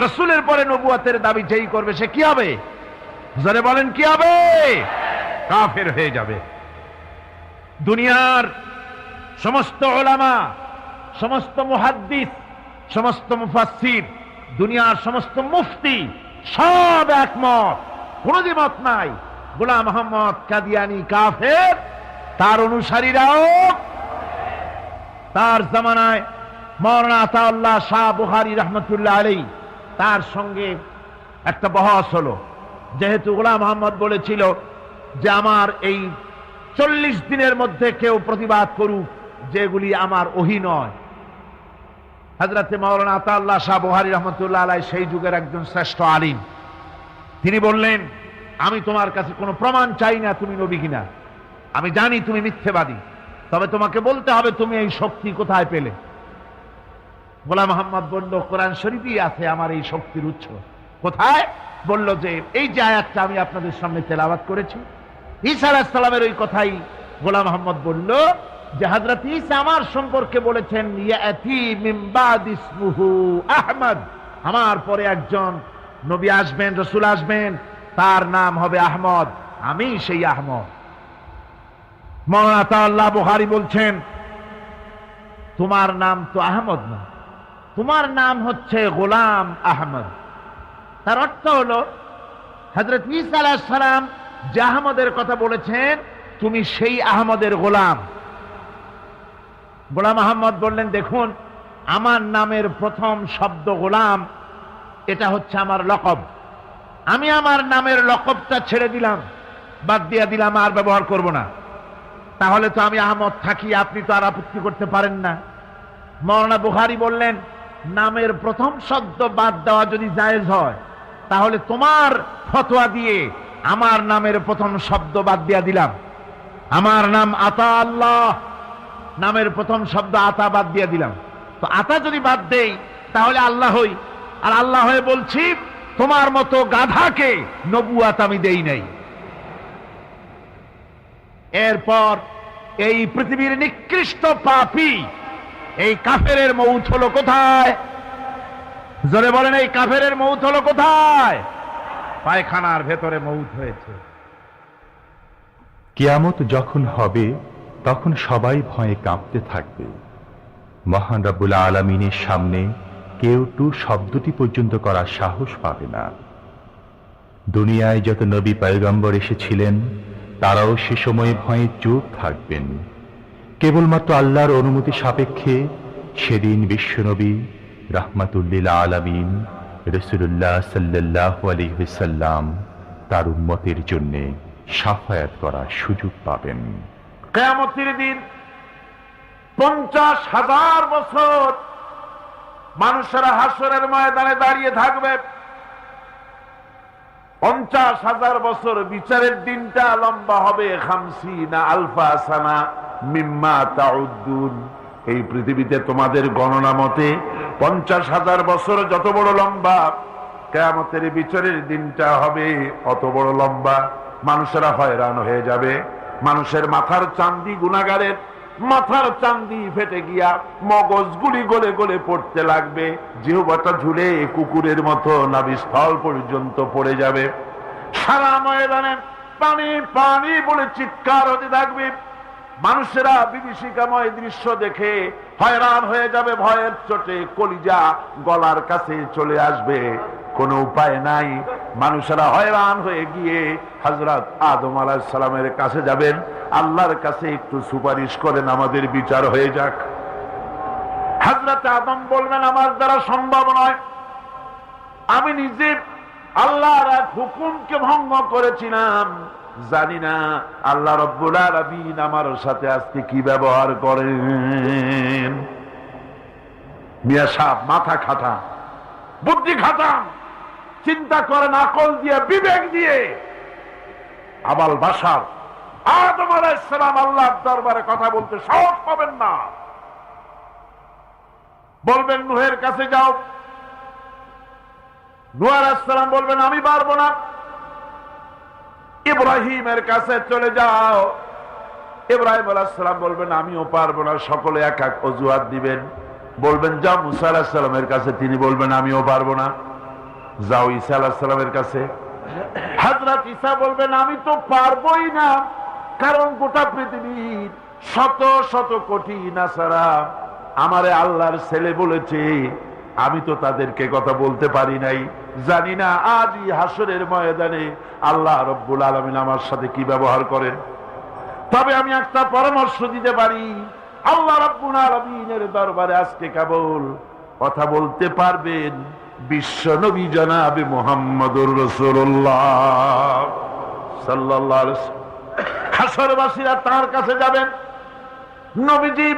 রসুলের পরে নবুয়তের দাবি যেই করবে সে কি হবে? জোরে বলেন, কি হবে? কাফের হয়ে যাবে। দুনিয়ার সমস্ত উলামা, সমস্ত মুহাদ্দিস, সমস্ত মুফাসসির, দুনিয়ার সমস্ত মুফতি সব একমত, কোনো দ্বিমত নাই, গোলাম মোহাম্মদ কাদিয়ানী কাফের। তার অনুসারীরাও, তার জামানায় মাওলানা আতাউল্লাহ শাহ বুখারী রহমতুল্লাহ আলাইহি, তার সঙ্গে একটা বহস হলো। যেহেতু গোলাম মোহাম্মদ বলেছিল যে আমার এই 40 দিনের মধ্যে কেউ প্রতিবাদ করুক যেগুলি আমার ওহী নয়। হযরতে মাওলানা আতাউল্লাহ শাহ বুখারী রহমতুল্লাহ আলাইহি সেই যুগের একজন শ্রেষ্ঠ আলিম, তিনি বললেন, আমি তোমার কাছে কোনো প্রমাণ চাই না তুমি নবী কিনা, আমি জানি তুমি মিথ্যেবাদী, তবে তোমাকে বলতে হবে তুমি এই শক্তি কোথায় পেলে। গোলাম মোহাম্মদ বলল, কোরআন শরীফেই আছে আমার এই শক্তির উৎস। কোথায়? বলল যে এই যে আয়াতটা আমি আপনাদের সামনে তেলাওয়াত করেছি, ঈসা আলাইহিস সালামের ওই কথাই গোলাম মোহাম্মদ বলল যে হযরত ঈসা আমার সম্পর্কে বলেছেন, ইয়াতি মিন বাদি ইসমুহু আহমদ, আমার পরে একজন নবী আসবেন, রাসূল আসবেন, তার নাম হবে আহমদ, আমি সেই আহমদ। মাওলানা আতাউল্লাহ বুখারী বলছেন, তোমার নাম তো আহমদ না, তোমার নাম হচ্ছে গোলাম আহমদ। তার অর্থ হলো হযরত ঈসা আলাইহিস সালাম যে আহমদের কথা বলেছেন, তুমি সেই আহমদের গোলাম। গোলাম আহমদ বললেন, দেখুন আমার নামের প্রথম শব্দ গোলাম, এটা হচ্ছে আমার লকব, আমি আমার নামের লকবটা ছেড়ে দিলাম, বাদ দিয়ে দিলাম, আর ব্যবহার করব না। তাহলে তো আমি আহমদ থাকি, আপনি তো আর আপত্তি করতে পারেন না। মাওলানা বুখারী বললেন, নামের প্রথম শব্দ বাদ দেওয়া যদি জায়েজ হয়, তাহলে তোমার ফতোয়া দিয়ে আমার নামের প্রথম শব্দ বাদ দিয়া দিলাম। আমার নাম আতা আল্লাহ, নামের প্রথম শব্দ আতা বাদ দিয়ে দিলাম। তো আতা যদি বাদ দেই তাহলে আল্লাহ হই, আর আল্লাহ হয়ে বলছি তোমার মতো গাধাকে নবুয়াত আমি দেই নাই। এরপর এই পৃথিবীর নিকৃষ্ট পাপী এই কাফেরের মৌত হলো কোথায়? জোরে বলেন, এই কাফেরের মৌত হলো কোথায়? পায়খানার ভেতরে মৌত হয়েছে। কিয়ামত যখন হবে তখন সবাই ভয়ে কাঁপতে থাকবে। মহান রব্বুল আলামিনের সামনে কেউ টু শব্দটি পর্যন্ত করার সাহস পাবে না। দুনিয়ায় যত নবী পয়গম্বর এসেছিলেন তারাও সে সময়ে ভয়ে চুপ থাকবেন। কেবলমাত্র আল্লাহর অনুমতি সাপেক্ষে সেদিন বিশ্বনবী রাহমাতুল্লিল আলামিন রাসূলুল্লাহ সাল্লাল্লাহু আলাইহি ওয়াসাল্লাম তার উম্মতের জন্য শাফায়াত করার সুযোগ পাবেন। কিয়ামতের দিন 50,000 বছর মানুষেরা হাসরের ময়দানে দাঁড়িয়ে থাকবে। 50,000 বছর বিচারের দিনটা লম্বা হবে 50 আলফা সানা মিম্মা তাউদ্দুন। এই পৃথিবীতে তোমাদের গণনা মতে 50,000 বছর যত বড় লম্বা, কিয়ামতের বিচারের দিনটা হবে অত বড় লম্বা। মানুষেরা হয়রান হয়ে যাবে। মানুষের মাথার চান্দি, গুনাহগারের মাথার চান্দি ফেটে গিয়া মগজগুলি গলে গলে পড়তে লাগবে, জিহ্বাটা ঝুলে কুকুরের মতো নাভিস্থল পর্যন্ত পড়ে যাবে। সারা ময়দানে পানি পানি বলে চিৎকার হতে থাকবে। মানুষেরা বিভীষিকাময় দৃশ্য দেখে হয়রান হয়ে যাবে, ভয়ের চোটে কলিজা গলার কাছে চলে আসবে। কোনো উপায় নাই। মানুষেরা হয়রান হয়ে গিয়ে হযরত আদম আলাইহিস সালামের কাছে যাবেন, আল্লাহর কাছে একটু সুপারিশ করেন আমাদের বিচার হয়ে যাক। হযরত আদম বলবেন, আমার দ্বারা সম্ভব নয়, আমি নিজে আল্লাহর এক হুকুমকে ভঙ্গ করেছিলাম, জানি না আল্লাহ রাব্বুল আলামিন আমার সাথে আজকে কি ব্যবহার করেন। মিয়া সাহেব মাথা খাটান, বুদ্ধি খাটান, চিন্তা করেন, আকল দিয়ে, বিবেক দিয়ে। আবাল বাশার আদম আলাইহিস সালাম আল্লাহর দরবারে কথা বলতে সাহস পাবেন না। বলবেন নূহের কাছে যাও, নূহ আলাইহিস সালাম বলবেন আমি পারবো না। ইব্রাহিমের কাছে চলে যাও। ইব্রাহিম আলাইহিস সালাম বলবেন আমিও পারবো না, সকলে এক এক অজুহাত দিবেন। বলবেন যাও মুসা আলাইহিস সালামের কাছে, তিনি বলবেন আমিও পারবো না। যাও ঈসা আলাইহিস সালামের কাছে, হযরত ঈসা বলবেন আমি তো পারবোই না, কারণ গোটা পৃথিবীর শত শত কোটি নাসারা আমারে আল্লাহর ছেলে বলেছে, আমি তো তাদেরকে কথা বলতে পারি নাই। জানি না আজই হাসরের ময়দানে আল্লাহ রব্বুল আলামিন আমার সাথে কি ব্যবহার করেন। তবে আমি একটা পরামর্শ দিতে পারি, আল্লাহ রাব্বুল আলামিনের দরবারে আজকে কেবল কথা বলতে পারবেন বিশ্ব নবী জনাবে মুহাম্মদুর রাসূলুল্লাহ সাল্লাল্লাহু আলাইহি ওয়াসাল্লাম। হাসরবাসীরা তার কাছে যাবেন, নবীজি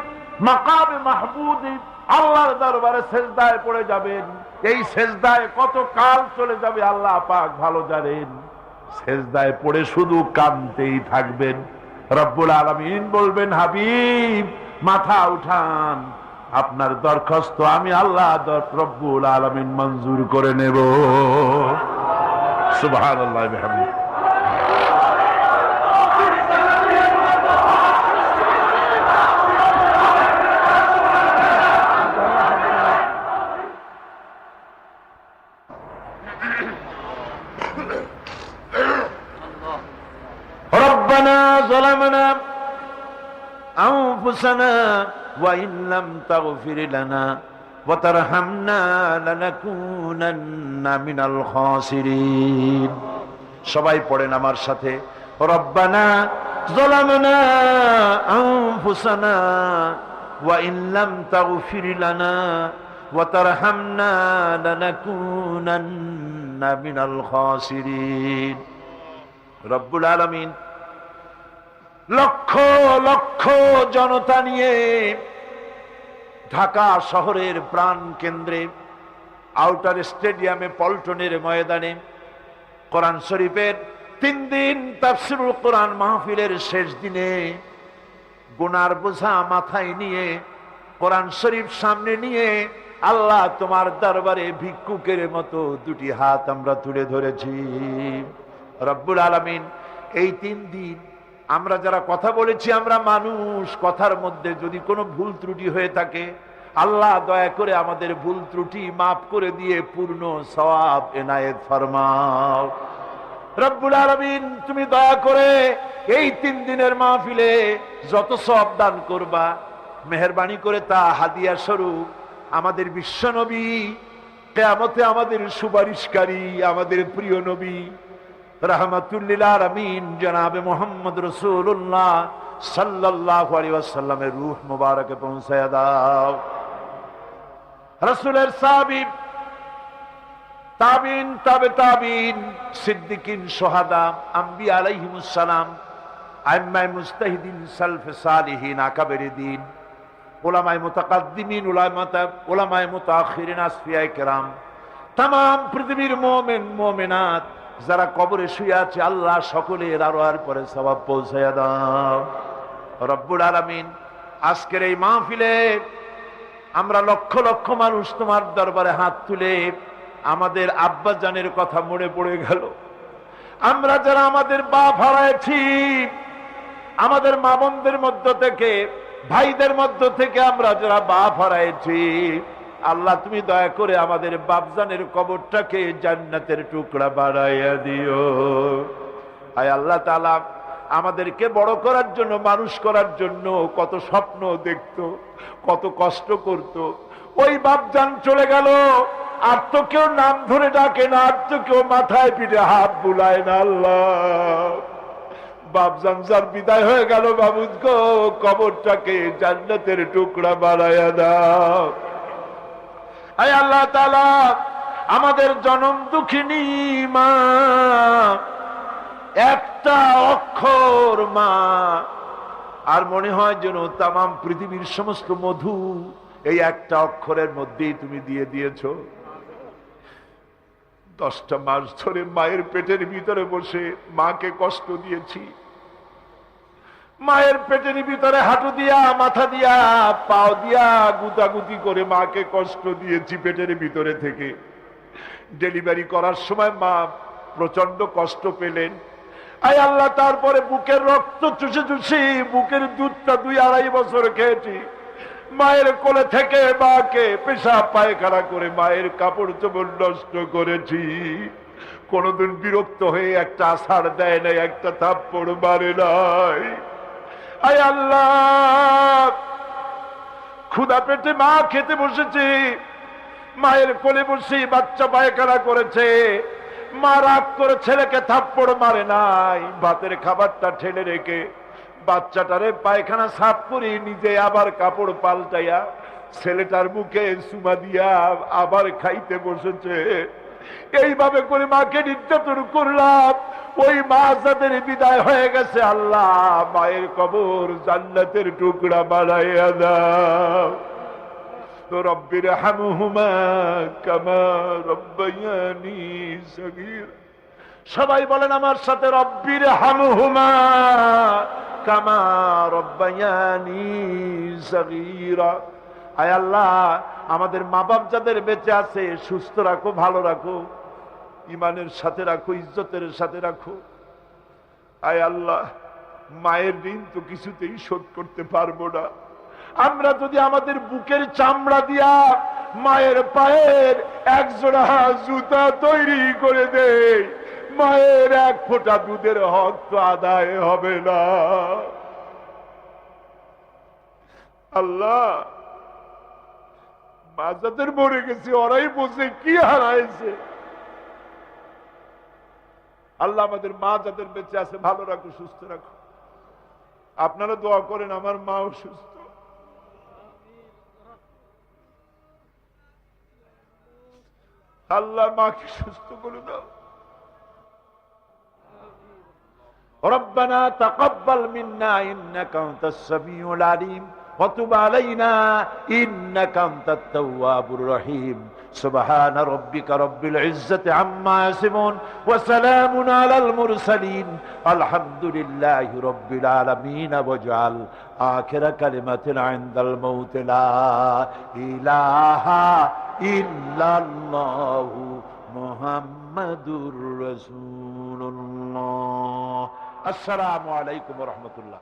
মাকামে মাহমুদে আল্লাহর দরবারে সেজদায় পড়ে যাবেন। এই সেজদায় কত কাল চলে যাবে আল্লাহ পাক ভালো জানেন। সেজদায় পড়ে শুধু কাঁদতেই থাকবেন। রব্বুল আলামিন বলবেন হাবিব মাথা উঠান, আপনার দরখাস্ত আমি আল্লাহ রব্বুল আলামিন মঞ্জুর করে নেব। সুবহানাল্লাহ ওয়া বিহামদিহি। ربنا ظلمنا أنفسنا وإن لم تغفر لنا وترحمنا لنكونن من الخاسرين। সবাই পড়েন আমার সাথে, ربنا ظلمنا أنفسنا وإن لم تغفر لنا وترحمنا لنكونن من الخاسرين। রব্বুল আলামিন লক্ষ লক্ষ জনতা নিয়ে ঢাকা শহরের প্রাণ কেন্দ্রে আউটার স্টেডিয়ামে পল্টনের ময়দানে কোরআন শরীফের 3 দিন তাফসীরুল কোরআন মাহফিলের শেষ দিনে গুনার বোঝা মাথায় নিয়ে কোরআন শরীফ সামনে নিয়ে আল্লাহ তোমার দরবারে ভিক্ষুকের মতো দুটি হাত আমরা তুলে ধরেছি। রব্বুল আলামিন এই 3 দিন আমরা যারা কথা বলেছি, আমরা মানুষ, কথার মধ্যে যদি কোনো ভুল ত্রুটি হয়ে থাকে আল্লাহ দয়া করে আমাদের ভুল ত্রুটি মাফ করে দিয়ে পূর্ণ সওয়াব এনায়েত ফরমাও। রব্বুল আলামিন তুমি দয়া করে এই 3 দিনের মাহফিলে যত সওয়াব দান করবা মেহেরবানি করে তা হাদিয়া স্বরূপ আমাদের বিশ্বনবী, কিয়ামতে আমাদের সুপারিশকারী, আমাদের প্রিয় নবী রাহমাতুল লিল আলামিন জনাবে মুহাম্মদ রাসূলুল্লাহ সাল্লাল্লাহু আলাইহি ওয়াসাল্লামের রূহ মুবারকে পৌঁছায়া দাও। রাসূলের সাহাবী, তাবিন, তাবে তাবিন, সিদ্দিকিন, শুহাদা, আম্বিয়া আলাইহিমুস সালাম, আইম্মায়ে মুজতাহিদিন, সালফে সালিহিন, আকাবেরে দ্বীন, উলামায়ে মুতাকাদ্দিমিন, উলামায়ে মুতাআখিরিন, আসফিয়ায়ে কেরাম, तमाम পৃথিবীর মুমিন মুমিনাত যারা কবরে শুয়ে আছে আল্লাহ সকলের আরোহার পরে সওয়াব পৌঁছায়া দাও। রব্বুল আলামিন আজকের এই মাহফিলে আমরা লক্ষ লক্ষ মানুষ তোমার দরবারে হাত তুলে আমাদের আব্বা জানের কথা মনে পড়ে গেল। আমরা যারা আমাদের বাপ হারাইছি, আমাদের মা বোনদের মধ্য থেকে, ভাইদের মধ্য থেকে আমরা যারা বাপ হারাইছি, আল্লাহ তুমি দয়া করে আমাদের বাপজানের কবরটাকে জান্নাতের টুকরা বানাইয়া দিও। আয় আল্লাহ তাআলা আমাদেরকে বড় করার জন্য, মানুষ করার জন্য কত স্বপ্ন দেখতো, কত কষ্ট করত। ওই বাপজান চলে গেল, আর তো কেউ নাম ধরে ডাকে না, আর তো কেউ মাথায় পিঠে হাত বুলায় না। আল্লাহ বাপজান যার বিদায় হয়ে গেল, বাবুদ গো কবরটাকে জান্নাতের টুকরা বানাইয়া দাও। আয় আল্লাহ তাআলা আমাদের জনম দুঃখিনী মা, একটা অক্ষর মা, আর মনে হয় যেন তামাম পৃথিবীর সমস্ত মধু এই একটা অক্ষরের মধ্যেই তুমি দিয়ে দিয়েছো। 10টা মাস ধরে মায়ের পেটের ভিতরে বসে মাকে কষ্ট দিয়েছি। মায়ের পেটের ভিতরে হাঁটু দিয়া, মাথা দিয়া, পাও দিয়া গুতাগুতি করে মাকে কষ্ট দিয়েছি পেটের ভিতরে থেকে। ডেলিভারি করার সময় মা প্রচন্ড কষ্ট পেলেন। আয় আল্লাহ, তারপরে বুকের রক্ত চুষে চুষি বুকের দুধটা 2-2.5 বছর খেয়েছি। মায়ের কোলে থেকে মাকে পেশাব পায়খানা করে মায়ের কাপড় চোপড় নষ্ট করেছি। কোনদিন বিরক্ত হয়ে একটা আছাড় দেয় নাই, একটা থাপ্পড় মারে নাই। আয় আল্লাহ, ক্ষুধা পেটে মা খেতে বসেছি, মায়ের কোলে বসে বাচ্চা পায়খানা করেছে, মা রাগ করে ছেলেকে থাপ্পড় মারে নাই। ভাতের খাবারটা ঠেলে রেখে বাচ্চাটারে পায়খানা সাফ করে নিজে আবার কাপড় পাল্টাইয়া ছেলেটার মুখে চুমা দিয়া আবার খাইতে বসেছে। এইভাবে করে মাকে নির্যাতন করলাম। ওই মা যাদের বিদায় হয়ে গেছে, আল্লাহ মায়ের কবর জান্নাতের টুকরা বানাইয়া দাও। তো রব্বির হামহুমা কামা রব্বায়ানি সগীরা। সবাই বলেন আমার সাথে, রব্বির হামহুমা কামা রব্বায়ানি সগীরা। আয় আল্লাহ, আমাদের মা বাপ যাদের বেঁচে আছে সুস্থ রাখো, ভালো রাখো, ইমানের সাথে রাখো, ইজ্জতের সাথে রাখো। আয় আল্লাহ, মায়ের ঋণ তো কিছুতেই শোধ করতে পারবো না। আমরা যদি আমাদের বুকের চামড়া দিয়া মায়ের পায়ের 1 জোড়া জুতা তৈরি করে দেই, মায়ের 1 ফোঁটা দুধের হক তো আদায় হবে না। আল্লাহ, মা যাদের মরে গেছে ওরাই বোঝে কি হারাইছে। আল্লাহ আমাদের মা যাদের বেঁচে আছে ভালো রাখো, সুস্থ রাখো। আপনারা দোয়া করেন আমার মাও সুস্থ। আল্লাহ মাকে সুস্থ করে দাও। রব্বানা তাকাব্বাল মিন্না ইন্নাকা আনতাস সামিউল আলিম ওয়া তুব আলাইনা ইন্নাকা আনতাত তাওয়াবুর রহিম। সুবহানা রাব্বিকা রাব্বিল ইজ্জাতি আম্মা ইয়াসিফুন ওয়া সালামুন আলাল মুরসালিন আলহামদুলিল্লাহি রাব্বিল আলামিন। ওয়াজআল আখিরা কালিমাতিনা ইনদাল মাউত লা ইলাহা ইল্লাল্লাহু মুহাম্মাদুর রাসূলুল্লাহ। আসসালামু আলাইকুম ওয়া রাহমাতুল্লাহ।